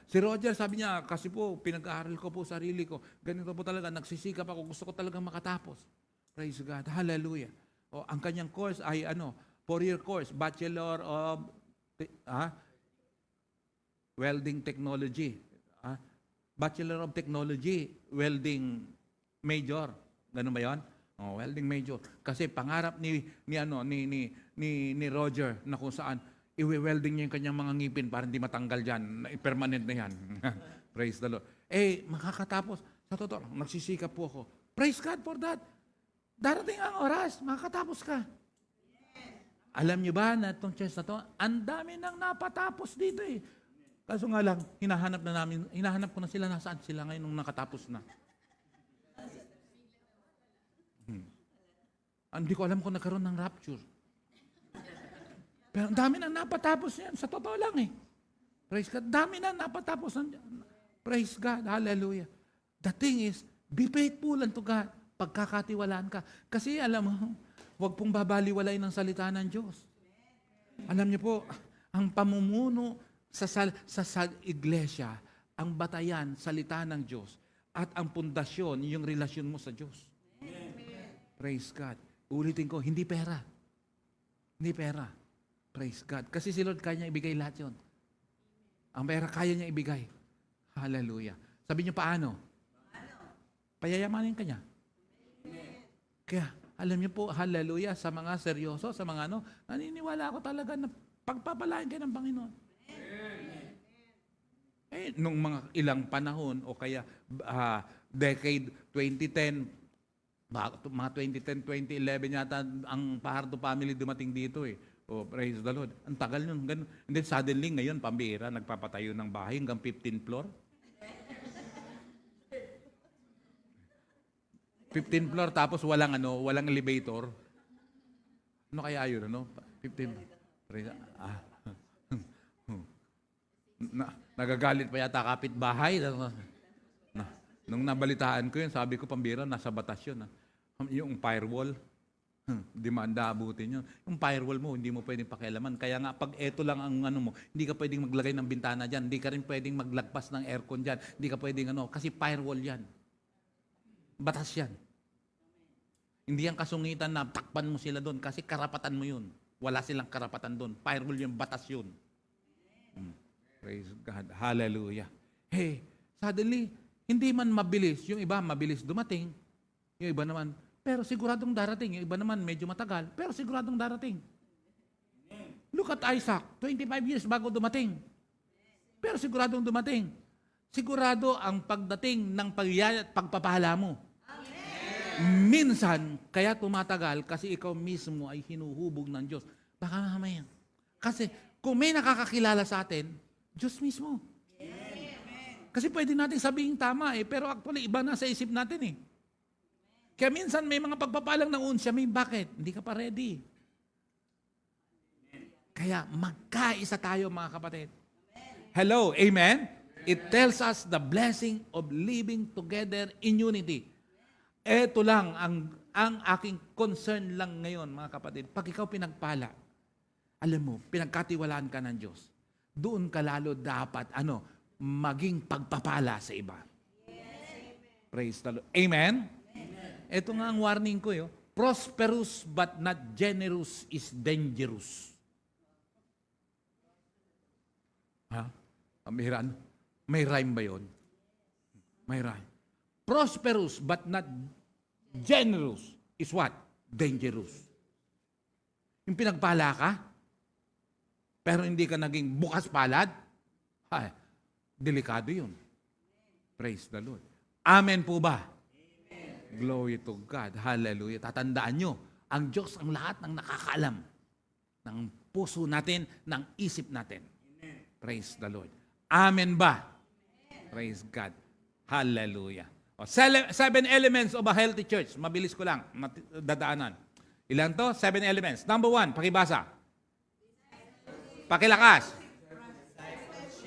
Si Roger, sabi niya, kasi po, pinag-aaral ko po sarili ko. Ganito po talaga, nagsisikap ako. Gusto ko talagang makatapos. Praise God. Hallelujah. Ang kanyang course ay 4-year course, Bachelor of Welding Technology. Bachelor of Technology, Welding Major. Ganun ba 'yon? Welding Major. Kasi pangarap ni Roger na kung saan i-welding niya yung kanyang mga ngipin para hindi matanggal diyan, permanent na 'yan. Praise the Lord. Makakatapos. Sa totoo, nagsisikap po ako. Praise God for that. Darating ang oras, makakatapos ka. Alam niyo ba na itong church na to, ang dami nang napatapos dito Kaso nga lang, hinahanap ko na sila, nasaan sila ngayon nung nakatapos na. Hindi ko alam kung nagkaroon ng rapture. Pero ang dami nang napatapos yan, sa totoo lang Praise God, dami nang napatapos. Praise God, hallelujah. The thing is, be faithful unto God. Pagkakatiwalaan ka. Kasi alam mo, huwag pong babaliwalay ng salita ng Diyos. Alam niyo po, ang pamumuno sa iglesia, ang batayan, salita ng Diyos, at ang pundasyon, yung relasyon mo sa Diyos. Praise God. Ulitin ko, hindi pera. Hindi pera. Praise God. Kasi si Lord kaya niya ibigay lahat yun. Ang pera kaya niya ibigay. Hallelujah. Sabi niyo paano? Payayamanin ka niya. Kaya, alam niyo po, hallelujah, sa mga seryoso, sa mga naniniwala ako talaga na pagpapalain kayo ng Panginoon. Nung mga ilang panahon, o kaya decade 2010, mga 2010, 2011 yata, ang Pahardo family dumating dito eh. Oh, praise the Lord. Ang tagal nun. Ganun. And then suddenly, ngayon, pambira, nagpapatayo ng bahay hanggang 15th floor. 15th floor, tapos walang elevator. Ano kaya yun, 15. Nagagalit pa yata kapitbahay. Nung nabalitaan ko yun, sabi ko, pambira, nasa batas yun. Yung firewall, di manda abutin yun. Yung firewall mo, hindi mo pwedeng pakialaman. Kaya nga, pag eto lang ang mo, hindi ka pwedeng maglagay ng bintana dyan. Hindi ka rin pwedeng maglagpas ng aircon dyan. Hindi ka pwedeng kasi firewall yan. Batas yan. Hindi yan kasungitan na takpan mo sila doon kasi karapatan mo yun. Wala silang karapatan doon. Firewall yung batas yun. Praise God. Hallelujah. Hey, suddenly, hindi man mabilis. Yung iba, mabilis dumating. Yung iba naman, pero siguradong darating. Yung iba naman, medyo matagal, pero siguradong darating. Look at Isaac, 25 years bago dumating. Pero siguradong dumating. Sigurado ang pagdating ng pagpapala mo. Minsan, kaya tumatagal kasi ikaw mismo ay hinuhubog ng Diyos. Baka mamaya. Kasi kung may nakakakilala sa atin, Diyos mismo. Kasi pwede natin sabihin tama pero actually iba na sa isip natin Kaya minsan may mga pagpapalang ng unsya, bakit? Hindi ka pa ready. Kaya magkaisa tayo mga kapatid. Hello, amen? It tells us the blessing of living together in unity. Ito lang ang aking concern lang ngayon, mga kapatid. Pag ikaw pinagpala, alam mo, pinagkatiwalaan ka ng Diyos, doon ka lalo dapat, maging pagpapala sa iba. Praise the Lord. Amen? Ito nga ang warning ko, prosperous but not generous is dangerous. Pambihiraan. May rhyme ba yun? May rhyme. Prosperous but not generous is what? Dangerous. Yung pinagpala ka, pero hindi ka naging bukas palad, delikado yun. Praise the Lord. Amen po ba? Amen. Glory to God. Hallelujah. Tatandaan nyo, ang Diyos ang lahat ng nakakaalam ng puso natin, ng isip natin. Amen. Praise the Lord. Amen ba? Amen. Praise God. Hallelujah. 7 elements of a healthy church. Mabilis ko lang, dadaanan. Ilan to? 7 elements. Number 1, pakibasa. Pakilakas.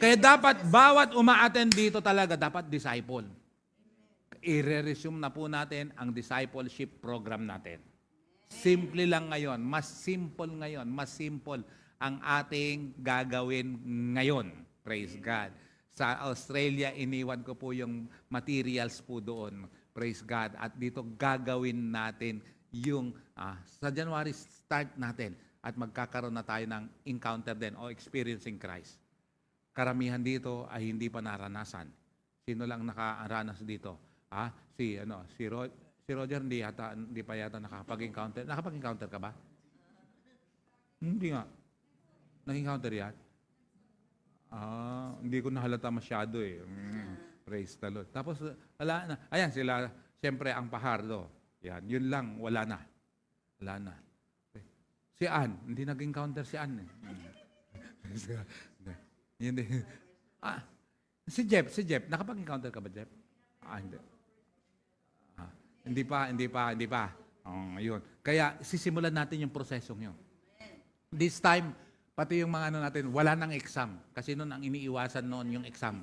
Kaya dapat bawat uma-attend dito talaga, dapat disciple. I-resume na po natin ang discipleship program natin. Simple lang ngayon. Mas simple ngayon. Mas simple ang ating gagawin ngayon. Praise God. Sa Australia, iniwan ko po yung materials po doon. Praise God. At dito gagawin natin yung, sa January, start natin. At magkakaroon na tayo ng encounter din o experiencing Christ. Karamihan dito ay hindi pa naranasan. Sino lang nakaranas dito? Si Roger hindi pa yata nakapag-encounter. Nakapag-encounter ka ba? Hindi nga. Nag-encounter yan? Hindi ko nahalata masyado Praise the Lord. Tapos, wala na. Ayan, sila, siyempre, ang Pahardo. Yan, yun lang, wala na. Wala na. Si Ann, hindi nag-encounter si Ann. Hindi. Si Jeff, nakapag-encounter ka ba, Jeff? Hindi. Hindi pa. Yun. Kaya, sisimulan natin yung prosesong yun. This time, pati yung mga natin, wala nang exam. Kasi noon ang iniiwasan noon yung exam.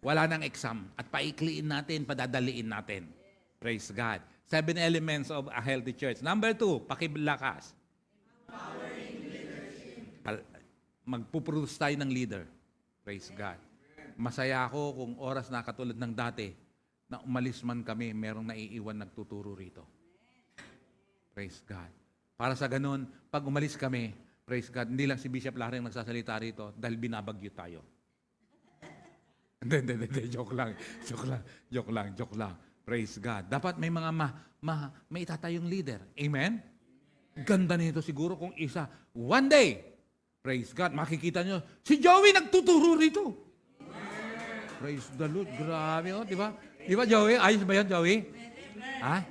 Wala nang exam. At paikliin natin, padadaliin natin. Praise God. 7 elements of a healthy church. Number 2, pakilakas. Magpuproduce tayo ng leader. Praise God. Masaya ako kung oras na katulad ng dati, na umalis man kami, merong naiiwan nagtuturo rito. Praise God. Para sa ganun, pag umalis kami, praise God, hindi lang si Bishop Larry ang nagsasalita rito dahil binabagyo tayo. Hindi, joke lang. Praise God. Dapat may mga may itatayong leader. Amen? Ganda nito siguro kung isa. One day, praise God, makikita nyo, si Joey nagtuturo rito. Praise the Lord. Grabe, oh, di ba? Di ba, Joey? Ayos ba yan, Joey? Ha?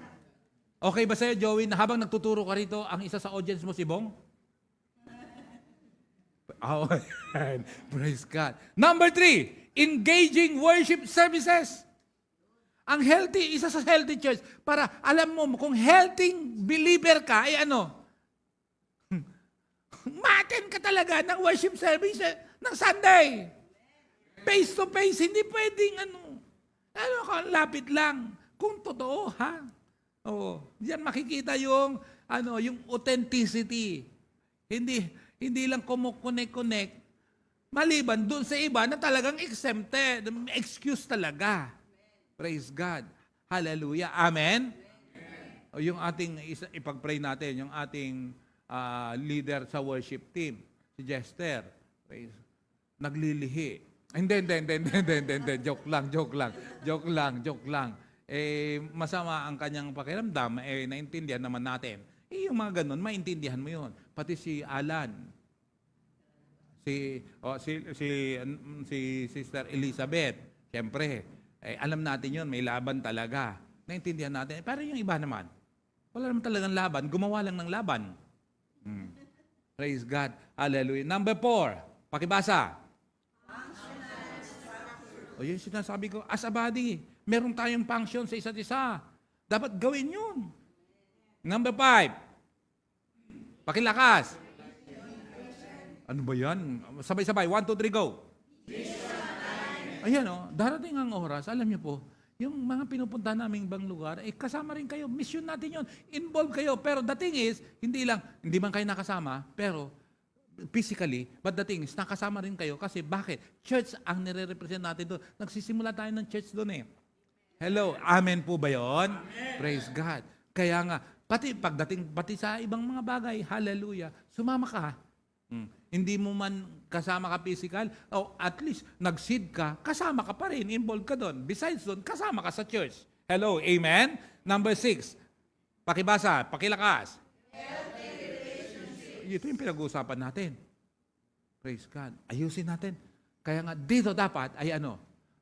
Okay ba sa'yo, Joey, na habang nagtuturo ka rito, ang isa sa audience mo si Bong? Oh, praise God. Number 3, engaging worship services. Ang healthy, isa sa healthy church, para alam mo, kung healthy believer ka, ay ano, ma-attend ka talaga ng worship service ng Sunday. Face to face, hindi pwedeng lapit lang. Kung totoo, ha? Oo. Diyan makikita yung authenticity. Hindi lang kumukonek-connect. Maliban doon sa iba na talagang exempted. Excuse talaga. Praise God. Hallelujah. Amen? O yung ating, ipag-pray natin, yung ating leader sa worship team, si Jester. Praise. Naglilihi. Hindi. Joke lang. Masama ang kanyang pakiramdam. Naintindihan naman natin. Yung mga ganun, maintindihan mo yun. Pati si Alan, si Sister Elizabeth, siyempre, alam natin yun, may laban talaga. Naintindihan natin. Pero yung iba naman, wala naman talagang laban, gumawa lang ng laban. Praise God. Hallelujah. Number 4, pakibasa. O yun sinasabi ko, as a body, meron tayong function sa isa't isa. Dapat gawin yun. Number 5, pakilakas. Ano ba yan? Sabay-sabay. 1, 2, 3, go. Ayan darating ang oras, alam niyo po, yung mga pinupunta naming ibang lugar, kasama rin kayo. Mission natin yun. Involve kayo. Pero the thing is, hindi man kayo nakasama, pero physically, but the thing is, nakasama rin kayo kasi bakit? Church ang nire-represent natin doon. Nagsisimula tayo ng church doon Hello, amen po ba yun? Amen. Praise God. Kaya nga, pati sa ibang mga bagay, hallelujah, sumama ka. Hindi mo man kasama ka physical, o at least nag-seed ka, kasama ka pa rin, involved ka doon. Besides doon, kasama ka sa church. Hello, amen? Number 6, pakibasa, pakilakas. Ito yung pinag-uusapan natin. Praise God. Ayusin natin. Kaya nga dito dapat ay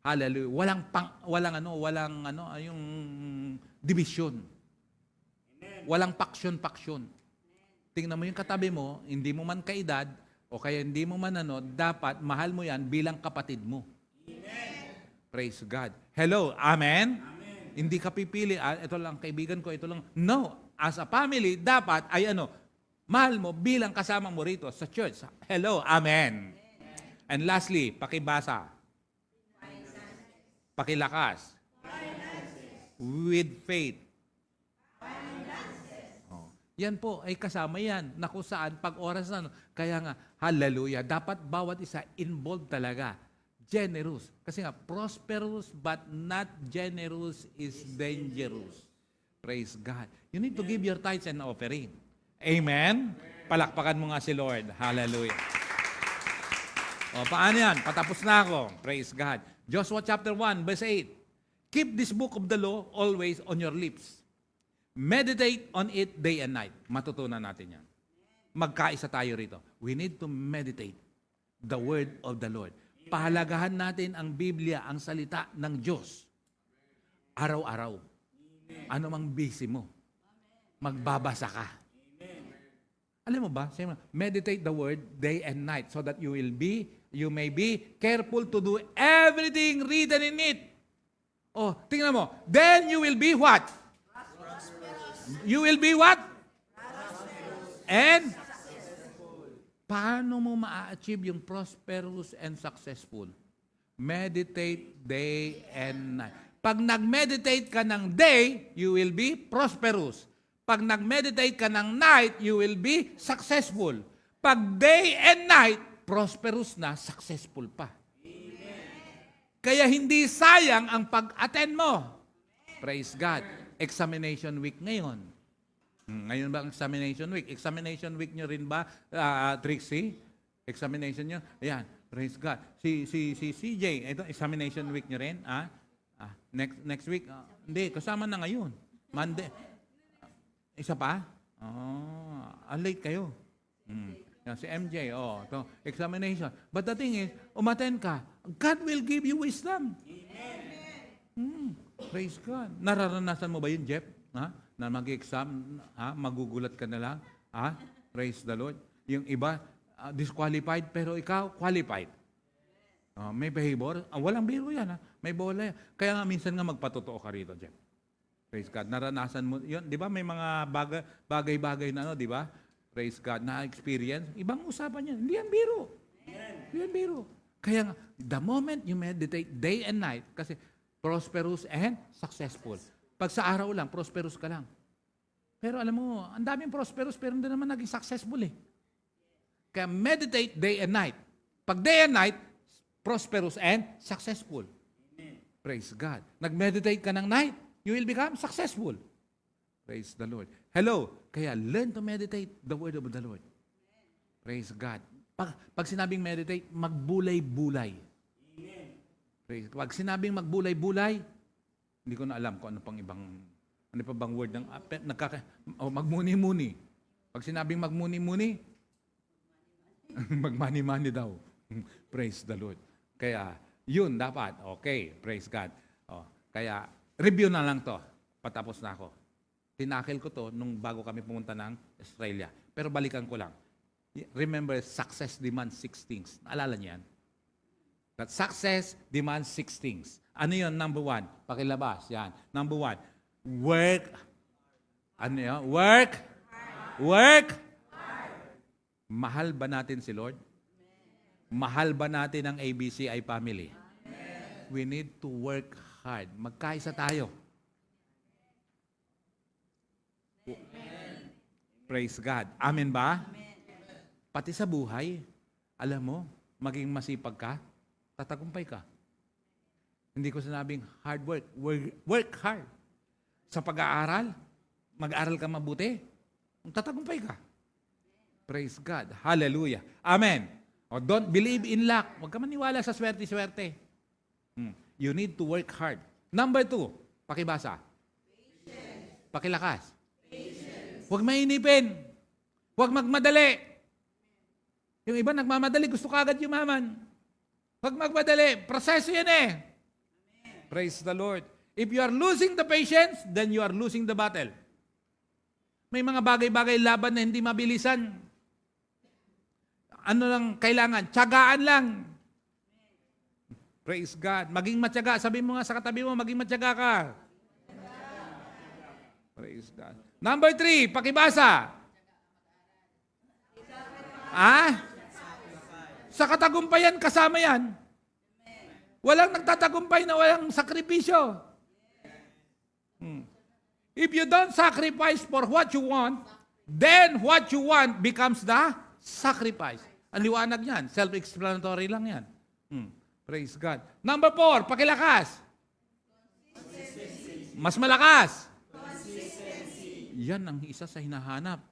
hallelujah, walang yung division. Walang paksyon. Tingnan mo yung katabi mo, hindi mo man kaedad, o kaya hindi mo man dapat mahal mo yan bilang kapatid mo. Amen. Praise God. Hello, amen? Amen. Hindi ka pipili, ito lang kaibigan ko, ito lang. No, as a family, dapat ay mahal mo bilang kasama mo rito sa church. Hello, amen. And lastly, pakibasa. Pakilakas. With faith. Yan po ay kasama yan na kung saan pag oras na. Kaya nga, hallelujah, dapat bawat isa involved talaga. Generous. Kasi nga, prosperous but not generous is dangerous. Praise God. You need to give your tithes and offering. Amen? Palakpakan mo nga si Lord. Hallelujah. O, paano yan? Patapos na ako. Praise God. Joshua chapter 1, verse 8. Keep this book of the law always on your lips. Meditate on it day and night. Matutunan natin yan. Magkaisa tayo rito. We need to meditate the word of the Lord. Pahalagahan natin ang Biblia, ang salita ng Diyos. Araw-araw. Ano mang busy mo. Magbabasa ka. Alam mo ba? Meditate the word day and night so that you may be careful to do everything written in it. Oh, tingnan mo. Then you will be what? You will be what? And? Paano mo ma-achieve yung prosperous and successful? Meditate day and night. Pag nag-meditate ka ng day, you will be prosperous. Pag nag-meditate ka ng night, you will be successful. Pag day and night, prosperous na, successful pa. Kaya hindi sayang ang pag-attend mo. Praise God. Examination week ngayon. Ngayon ba ang examination week? Examination week nyo rin ba, Trixie? Examination nyo? Ayan, praise God. Si CJ, ito examination week nyo rin? Next week? Hindi, kasama na ngayon. Monday. Isa pa? Late kayo. Yan, si MJ, ito, examination. But the thing is, umattend ka, God will give you wisdom. Praise God. Nararanasan mo ba yun, Jeff? Na mag-exam, magugulat ka na lang? Praise the Lord. Yung iba, disqualified, pero ikaw, qualified. May behavior. Walang biro yan. May bola yan. Kaya nga minsan nga magpatotoo ka rito, Jeff. Praise God. Naranasan mo. Yun, di ba? May mga bagay-bagay na, di ba? Praise God. Na-experience. Ibang usapan yan. Hindi yan biro. Hindi yan biro. Kaya nga, the moment you meditate day and night, kasi prosperous and successful. Pag sa araw lang, prosperous ka lang. Pero alam mo, ang daming prosperous, pero hindi naman naging successful eh. Kaya meditate day and night. Pag day and night, prosperous and successful. Praise God. Nag-meditate ka ng night, you will become successful. Praise the Lord. Hello. Kaya learn to meditate the word of the Lord. Praise God. Pag sinabing meditate, magbulay-bulay. Praise. Pag sinabing magbulay-bulay, hindi ko na alam kung ano pang ibang, ano pa bang word ng, magmuni-muni. Pag sinabing magmuni-muni, magmani-mani daw. Praise the Lord. Kaya, yun dapat. Okay, praise God. Kaya, review na lang to. Patapos na ako. Tinakil ko to nung bago kami pumunta ng Australia. Pero balikan ko lang. Remember, success demands 6 things. Naalala niyan? That success demands 6 things. Ano yun? Number 1. Pakilabas. Yan. Number 1. Work. Ano yun? Work. Work. Mahal ba natin si Lord? Mahal ba natin ang ABCI family? We need to work hard. Magkaisa tayo. Praise God. Amen ba? Pati sa buhay, alam mo, maging masipag ka, tatagumpay ka. Hindi ko sinabing hard work. Work hard. Sa pag-aaral, mag-aaral ka mabuti, tatagumpay ka. Praise God. Hallelujah. Amen. Don't believe in luck. Huwag ka maniwala sa swerte-swerte. You need to work hard. Number 2, pakibasa. Patience. Pakilakas. Patience. Huwag mainipin. Huwag magmadali. Yung iba nagmamadali, gusto kagad yumaman. Huwag magmadali. Proseso yan eh. Amen. Praise the Lord. If you are losing the patience, then you are losing the battle. May mga bagay-bagay laban na hindi mabilisan. Ano lang kailangan? Tiyagaan lang. Praise God. Maging matyaga. Sabi mo nga sa katabi mo, maging matyaga ka. Praise God. Number 3, pakibasa. Sa katagumpayan, kasama yan. Walang nagtatagumpay na walang sakripisyo. If you don't sacrifice for what you want, then what you want becomes the sacrifice. Ang liwanag yan. Self-explanatory lang yan. Praise God. Number 4, pakilakas. Mas malakas. Yan ang isa sa hinahanap.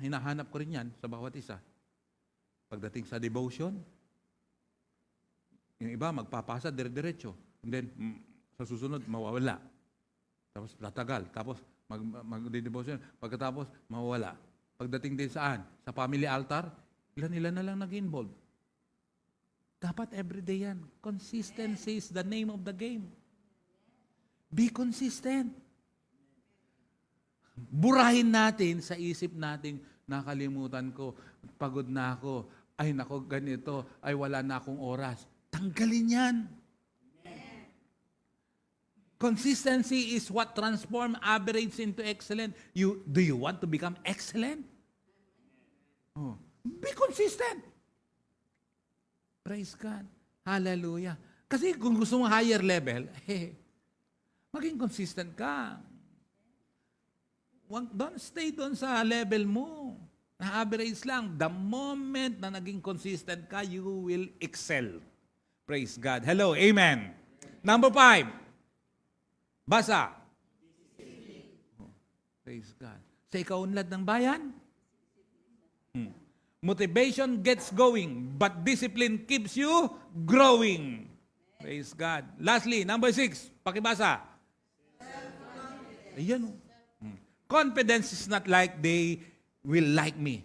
Hinahanap ko rin yan sa bawat isa. Pagdating sa devotion, yung iba magpapasa dire-diretso. And then, sa susunod, mawawala. Tapos tatagal. Tapos, mag-devotion. Pagkatapos, mawawala. Pagdating din saan? Sa family altar, ilan-ilan na lang nag-involve. Dapat everyday yan. Consistency is the name of the game. Be consistent. Burahin natin sa isip natin, nakalimutan ko, pagod na ako, ay nako ganito, ay wala na akong oras. Tanggalin yan. Consistency is what transforms average into excellent. Do you want to become excellent? Be consistent. Praise God. Hallelujah. Kasi kung gusto mo higher level, Maging consistent ka. Don't stay doon sa level mo. Na average lang. The moment na naging consistent ka, you will excel. Praise God. Hello, amen. Number 5. Basa. Praise God. Sa ikaunlad ng bayan, motivation gets going, but discipline keeps you growing. Praise God. Lastly, number 6. Pakibasa. Ayan o. Confidence is not like they will like me.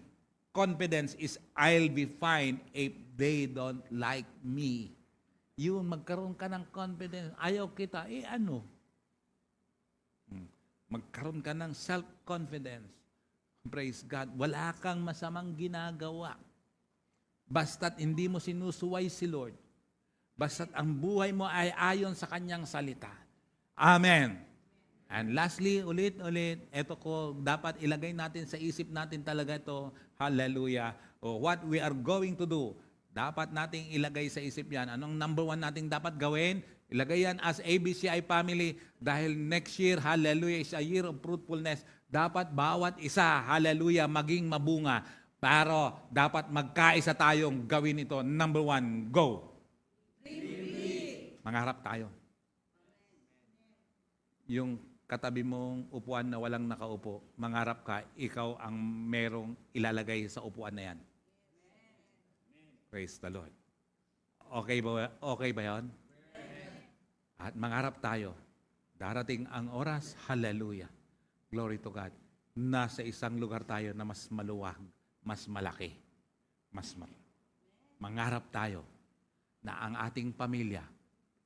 Confidence is I'll be fine if they don't like me. Yun, magkaroon ka ng confidence. Ayaw kita, ano? Magkaroon ka ng self-confidence. Praise God. Wala kang masamang ginagawa. Basta't hindi mo sinusuway si Lord. Basta't ang buhay mo ay ayon sa kanyang salita. Amen. And lastly, ulit, ito ko, dapat ilagay natin sa isip natin talaga ito. Hallelujah. What we are going to do. Dapat nating ilagay sa isip yan. Anong number 1 nating dapat gawin? Ilagay yan as ABCI family dahil next year, hallelujah, is a year of fruitfulness. Dapat bawat isa, hallelujah, maging mabunga. Pero dapat magkaisa tayong gawin ito. Number 1, go. Mangarap tayo. Yung katabi mong upuan na walang nakaupo, mangarap ka, ikaw ang merong ilalagay sa upuan na yan. Praise the Lord. Okay ba yun? At mangarap tayo. Darating ang oras, hallelujah. Glory to God. Nasa isang lugar tayo na mas maluwag, mas malaki, mangarap tayo na ang ating pamilya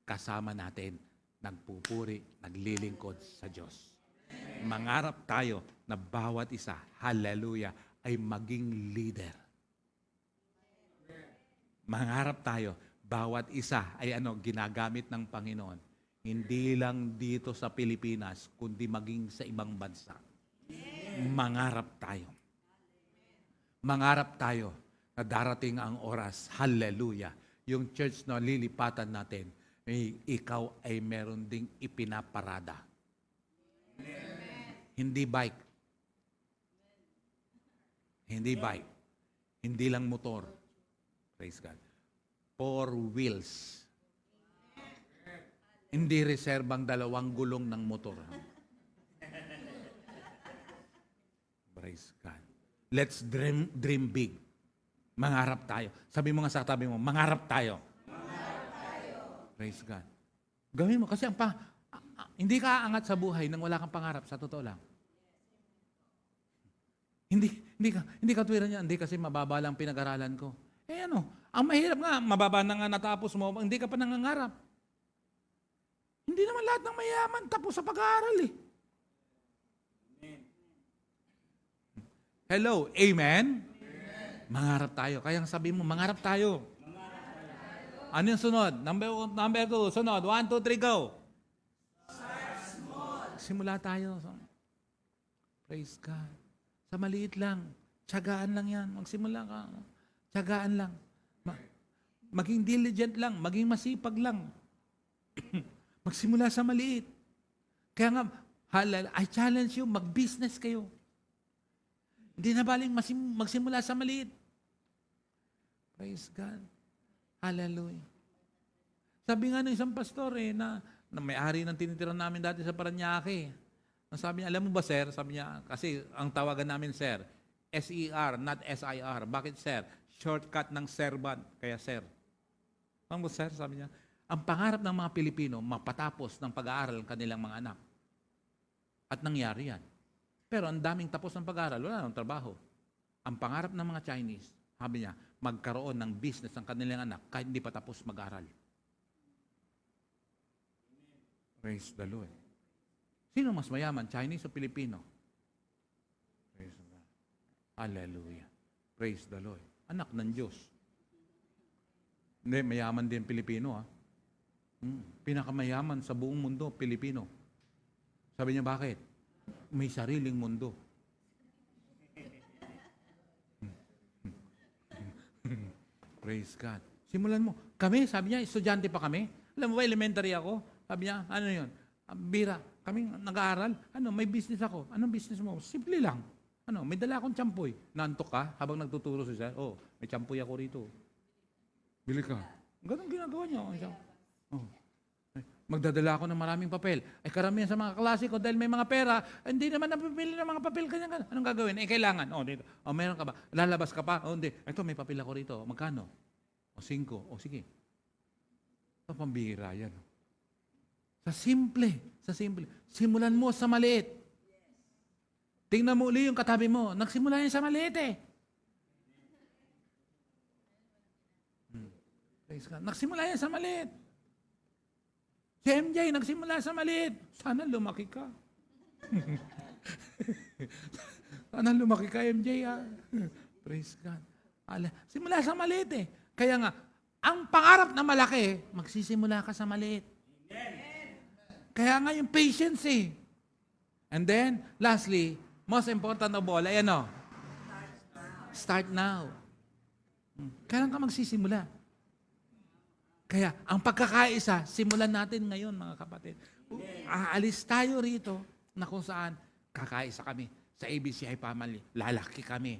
kasama natin, nagpupuri, naglilingkod sa Diyos. Mangarap tayo na bawat isa, hallelujah, ay maging leader. Mangarap tayo, bawat isa ay ginagamit ng Panginoon. Hindi lang dito sa Pilipinas, kundi maging sa ibang bansa. Mangarap tayo. Mangarap tayo na darating ang oras, hallelujah, yung church na lilipatan natin, ikaw ay meron ding ipinaparada. Hindi bike. Hindi bike. Hindi lang motor. Praise God. 4 wheels. Hindi reserbang 2 gulong ng motor. Praise God. Let's dream big. Mangarap tayo. Sabi mo nga sa tabi mo, mangarap tayo. Praise God. Gawin mo kasi hindi ka aangat sa buhay nang wala kang pangarap, sa totoo lang. Hindi ka tuwiran niya, hindi kasi mababa lang pinag-aralan ko. Ang mahirap nga, mababa na nga natapos mo, hindi ka pa nangangarap. Hindi naman lahat ng mayaman tapos sa pag-aaral eh. Hello, amen? Mangarap tayo. Kaya sabi mo, mangarap tayo. Ano yung sunod? Number 2, sunod. 1, 2, 3, go. Simula tayo. Praise God. Sa maliit lang. Tiyagaan lang yan. Magsimula ka. Tiyagaan lang. Maging diligent lang. Maging masipag lang. Magsimula sa maliit. Kaya nga, I challenge you, mag-business kayo. Hindi na baling magsimula sa maliit. Praise God. Hallelujah. Sabi nga ng isang pastor na may-ari ng tinitira namin dati sa Paranaque. Sabi niya, alam mo ba sir? Sabi niya, kasi ang tawagan namin sir, S-E-R, not S-I-R. Bakit sir? Shortcut ng servant, kaya sir. Alam mo sir? Sabi niya, ang pangarap ng mga Pilipino, mapatapos ng pag-aaral ng kanilang mga anak. At nangyari yan. Pero ang daming tapos ng pag-aaral, wala nang trabaho. Ang pangarap ng mga Chinese, sabi niya, magkaroon ng business ng kanilang anak kahit hindi pa tapos mag-aral. Praise the Lord. Sino mas mayaman, Chinese o Pilipino? Praise the Lord. Hallelujah. Praise the Lord. Anak ng Diyos. Hindi, mayaman din Pilipino. Pinakamayaman sa buong mundo, Pilipino. Sabi niya, bakit? May sariling mundo. Praise God. Simulan mo. Kami, sabi niya, estudyante pa kami. Alam mo ba, elementary ako? Sabi niya, ano yun? Bira, kaming nag-aaral, may business ako. Anong business mo? Simple lang. May dala akong tsampoy. Naantok ka habang nagtuturo siya. May tsampoy ako rito. Bili ka. Ganun ginagawa niya. Magdadala ako ng maraming papel. Karamihan sa mga klase ko, dahil may mga pera, hindi naman napipili ng mga papel. Ganyan. Anong gagawin? Kailangan. Dito. Meron ka ba? Lalabas ka pa? Hindi. Ito, may papel ako rito. Magkano? 5. Sige. Ito, pambihira yan. Sa simple. Simulan mo sa maliit. Tingnan mo uli yung katabi mo. Nagsimula yan sa maliit Nagsimula yan sa maliit. Si MJ, nagsimula sa maliit. Sana lumaki ka. Sana lumaki ka, MJ. Praise God. Simula sa maliit Kaya nga, ang pangarap na malaki, magsisimula ka sa maliit. Kaya nga yung patience And then, lastly, most important of all, ay start now. Kailan ka magsisimula? Kaya, ang pagkakaisa, simulan natin ngayon, mga kapatid. Aalis tayo rito na kung saan kakaisa kami sa ABCI family. Lalaki kami.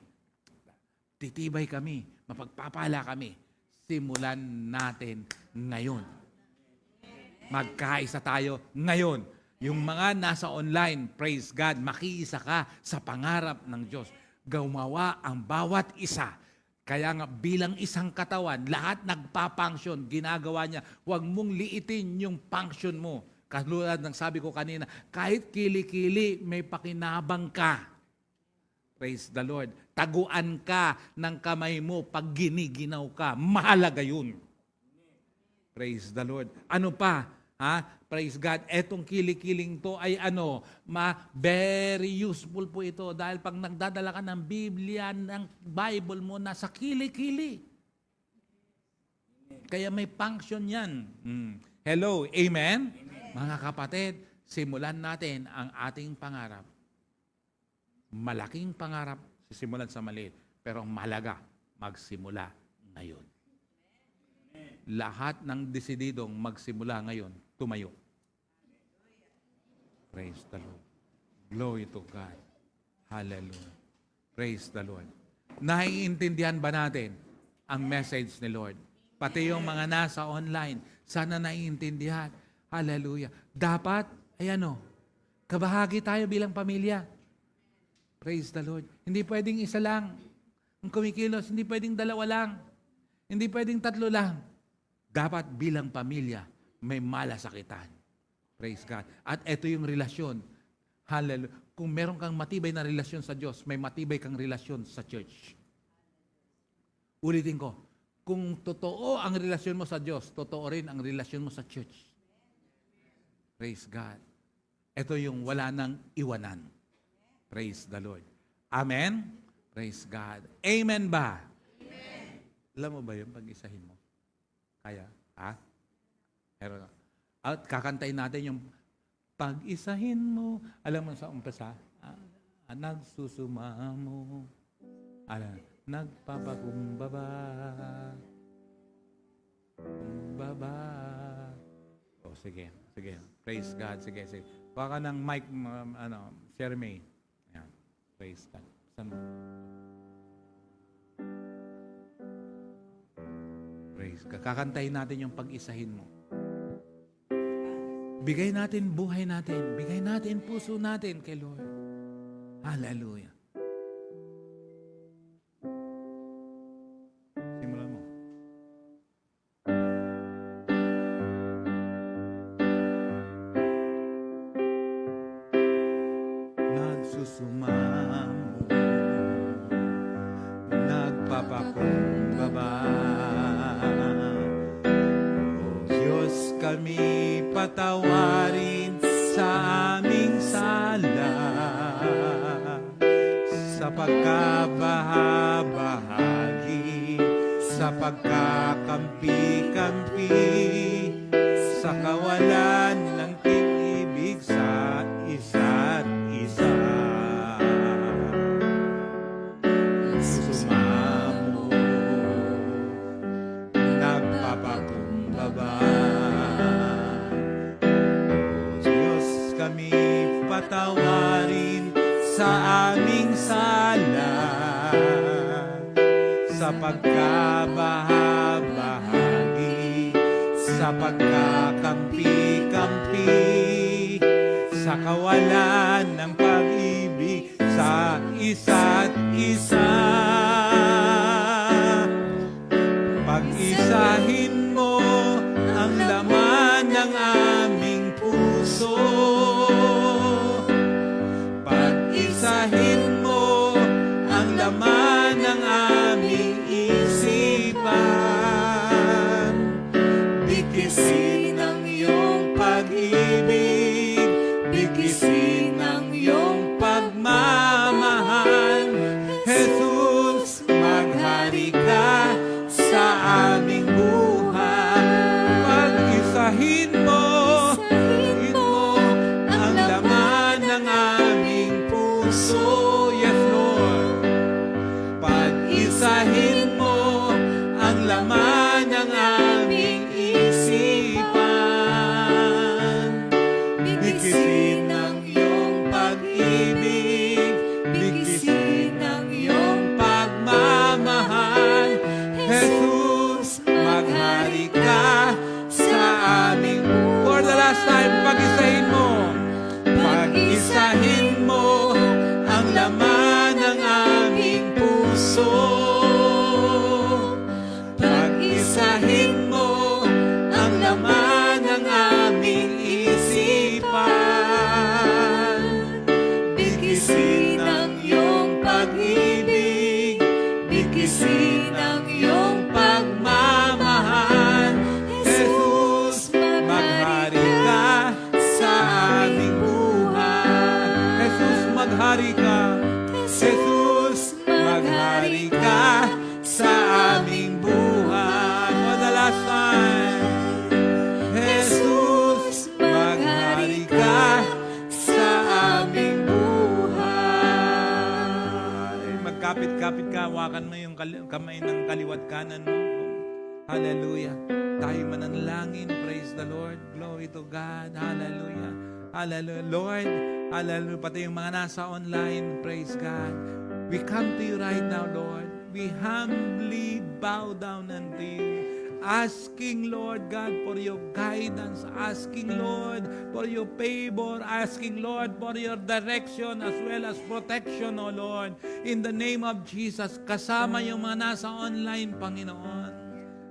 Titibay kami. Mapagpapala kami. Simulan natin ngayon. Magkaisa tayo ngayon. Yung mga nasa online, praise God, makiisa ka sa pangarap ng Diyos. Gumawa ang bawat isa. Kaya nga bilang isang katawan, lahat nagpa-function, ginagawa niya. Huwag mong liitin yung function mo. Katulad ng sabi ko kanina, kahit kili-kili, may pakinabang ka. Praise the Lord. Taguan ka ng kamay mo pag giniginaw ka. Mahalaga yun. Praise the Lord. Ano pa? Praise God. Etong kili-kiling to ay very useful po ito dahil pag nagdadala ka ng Biblia, ng Bible mo, nasa kili-kili. Kaya may function yan. Hello, amen? Mga kapatid, simulan natin ang ating pangarap. Malaking pangarap, sisimulan sa maliit. Pero ang mahalaga, magsimula ngayon. Lahat ng desididong magsimula ngayon, tumayo. Praise the Lord. Glory to God. Hallelujah. Praise the Lord. Naiintindihan ba natin ang message ni Lord? Pati yung mga nasa online, sana naiintindihan. Hallelujah. Dapat, kabahagi tayo bilang pamilya. Praise the Lord. Hindi pwedeng isa lang ang kumikilos. Hindi pwedeng 2 lang. Hindi pwedeng 3 lang. Dapat bilang pamilya, may malasakitan. Praise God. At ito yung relasyon. Hallelujah. Kung meron kang matibay na relasyon sa Diyos, may matibay kang relasyon sa church. Ulitin ko, kung totoo ang relasyon mo sa Diyos, totoo rin ang relasyon mo sa church. Praise God. Ito yung wala nang iwanan. Praise the Lord. Amen? Praise God. Amen ba? Amen. Alam mo ba yun, pag-isahin mo? Kaya? Pero, at kakantayin natin yung pag-isahin mo. Alam mo sa umpisa, nagsusumamo. Nagpapakumbaba. Kumbaba. Sige. Praise God. Sige. Baka ng mic, Jeremy. Ayan. Praise God. Saan mo? Praise God. Kakantayin natin yung pag-isahin mo. Bigay natin buhay natin. Bigay natin puso natin kay Lord. Hallelujah. Simulan mo. Nagsusumamo, nagpapakumbaba. O Diyos, kami patawarin sa aming sala, sa pagkabahabahagi, sa pagkakampi-kampi, sa kawalan ng pag-ibig sa isa't isa. Sumamo, nagpapakumbaba. O Diyos, kami patawarin sa aming sala, sa pagkabahabahagi, sa pagkakampi-kampi, sa kawalan ng pag-ibig sa isa't isa. Pag-isahin mo ang laman ng aming puso. Pag-isahin mo ang laman ng aming isipan. Bigkisin ang iyong pag-ibig, bigkisin ang iyong pagmamahal. Jesus, maghari ka sa aming buhay. Pag-isahin mo ang laman ng aming puso. Yes, Lord. Pag-isahin mo ang laman ng aming isipan. Bigkisin ang iyong pag-ibig, bigkisin ang iyong pagmamahal. Jesus, maghari ka sa aming buhay. For the last time, pag-isahin mo. Pag-isahin mo ang laman ng aming puso. Pag-isahin mo ang laman ng aming isipan. Bigkisin ang iyong pag-ibig, bigkisin ang iyong pagmamahal. Jesus, maghari ka sa aming buhay. Jesus, maghari ka. Jesus, maghari ka sa aming buhay. For the last time. Jesus, maghari ka sa aming buhay. Magkapit-kapit ka, hawakan mo yung kamay ng kaliwat kanan mo. Hallelujah. Tayo mananalangin. Praise the Lord. Glory to God. Hallelujah. Hallelujah. Lord, hallelujah. Pati yung mga nasa online. Praise God. We come to you right now, Lord. We humbly bow down unto you. Asking, Lord God, for your guidance. Asking, Lord, for your favor. Asking, Lord, for your direction as well as protection, O Lord. In the name of Jesus, kasama yung mga nasa online, Panginoon.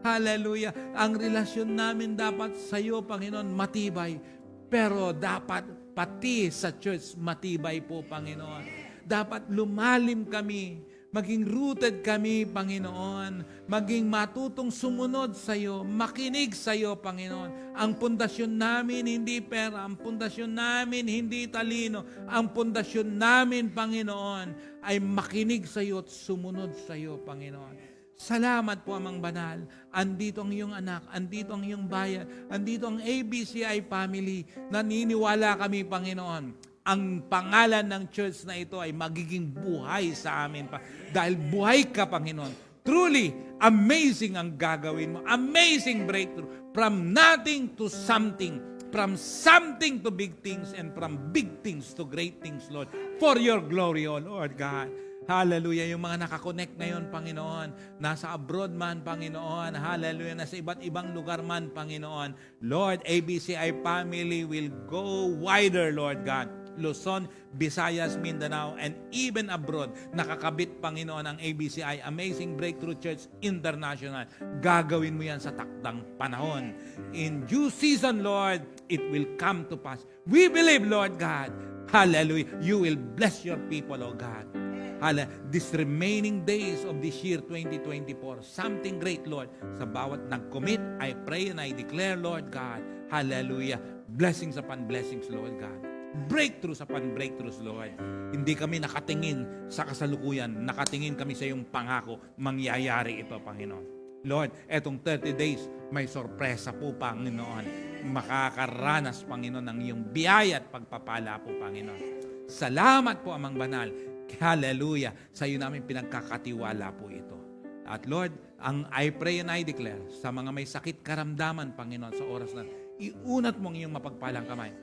Hallelujah. Ang relasyon namin dapat sa iyo, Panginoon, matibay. Pero dapat pati sa church matibay po, Panginoon. Dapat lumalim kami, maging rooted kami, Panginoon. Maging matutong sumunod sa iyo, makinig sa iyo, Panginoon. Ang pundasyon namin hindi pera, ang pundasyon namin hindi talino. Ang pundasyon namin, Panginoon, ay makinig sa iyo at sumunod sa iyo, Panginoon. Salamat po, Amang Banal. Andito ang iyong anak, andito ang iyong bayan, andito ang ABCI family. Naniniwala kami, Panginoon, ang pangalan ng church na ito ay magiging buhay sa amin pa. Dahil buhay ka, Panginoon. Truly, amazing ang gagawin mo. Amazing breakthrough. From nothing to something. From something to big things and from big things to great things, Lord. For your glory, O Lord God. Hallelujah. Yung mga nakakonect ngayon, Panginoon, nasa abroad man, Panginoon, hallelujah, nasa iba't ibang lugar man, Panginoon, Lord, ABCI family will go wider, Lord God. Luzon, Visayas, Mindanao, and even abroad, nakakabit, Panginoon, ang ABCI, Amazing Breakthrough Church International. Gagawin mo yan sa takdang panahon. In due season, Lord, it will come to pass. We believe, Lord God, hallelujah, you will bless your people, O God. This remaining days of this year 2024, something great, Lord. Sa bawat nag-commit, I pray and I declare, Lord God, hallelujah, blessings upon blessings, Lord God. Breakthroughs upon breakthroughs, Lord. Hindi kami nakatingin sa kasalukuyan, nakatingin kami sa iyong pangako, mangyayari ito, Panginoon. Lord, etong 30 days, may sorpresa po, Panginoon. Makakaranas, Panginoon, ng iyong biyaya at pagpapala po, Panginoon. Salamat po, Amang Banal. Hallelujah. Sa iyo namin pinagkakatiwala po ito. At Lord, ang I pray and I declare sa mga may sakit karamdaman, Panginoon, sa oras na iunat mong iyong mapagpalang kamay.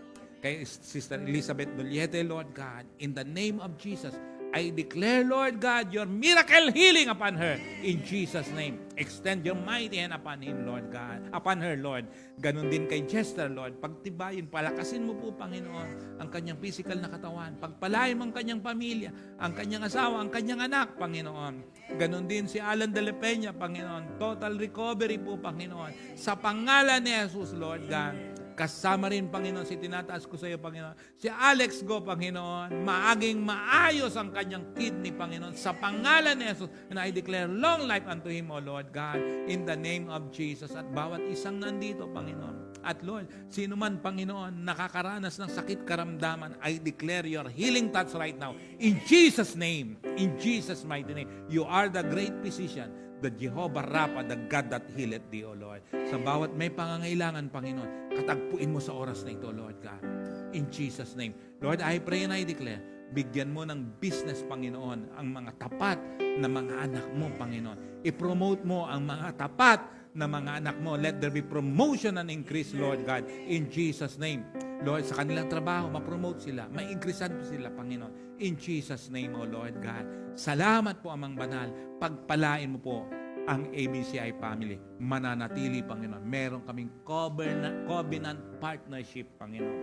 kay Sister Elizabeth Duliete, Lord God, in the name of Jesus, I declare, Lord God, your miracle healing upon her. In Jesus' name, extend your mighty hand upon him, Lord God. Upon her, Lord. Ganon din kay Chester, Lord. Pagtibayin, palakasin mo po, Panginoon, ang kanyang physical na katawan. Pagpalain mo ang kanyang pamilya, ang kanyang asawa, ang kanyang anak, Panginoon. Ganon din si Alan de la Peña, Panginoon. Total recovery po, Panginoon. Sa pangalan ni Jesus, Lord God. Kasama rin, Panginoon, si tinataas ko sa iyo, Panginoon. Si Alex Go, Panginoon, maaging maayos ang kanyang kidney, Panginoon. Sa pangalan ni Jesus, and I declare long life unto him, O Lord God, in the name of Jesus. At bawat isang nandito, Panginoon. At Lord, sino man, Panginoon, nakakaranas ng sakit karamdaman, I declare your healing touch right now. In Jesus' name, in Jesus' mighty name, you are the great physician, the Jehovah Rapha, the God that healeth thee, O Lord. Sa bawat may pangangailangan, Panginoon, katagpuin mo sa oras na ito, Lord God. In Jesus' name. Lord, I pray and I declare, bigyan mo ng business, Panginoon, ang mga tapat na mga anak mo, Panginoon. I-promote mo ang mga tapat na mga anak mo. Let there be promotion and increase, Lord God, in Jesus' name. Lord, sa kanilang trabaho, ma-promote sila, ma-increasean po sila, Panginoon. In Jesus' name, O Lord God. Salamat po, Amang Banal. Pagpalain mo po ang ABCI family. Mananatili, Panginoon. Meron kaming covenant partnership, Panginoon.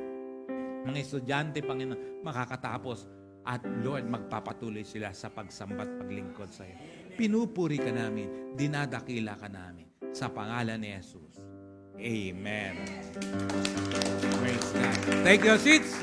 Mga estudyante, Panginoon, makakatapos. At Lord, magpapatuloy sila sa pagsambat, paglingkod sa iyo. Pinupuri ka namin, dinadakila ka namin. Sa pangalan ni Jesus. Amen. Praise God. Take your seats.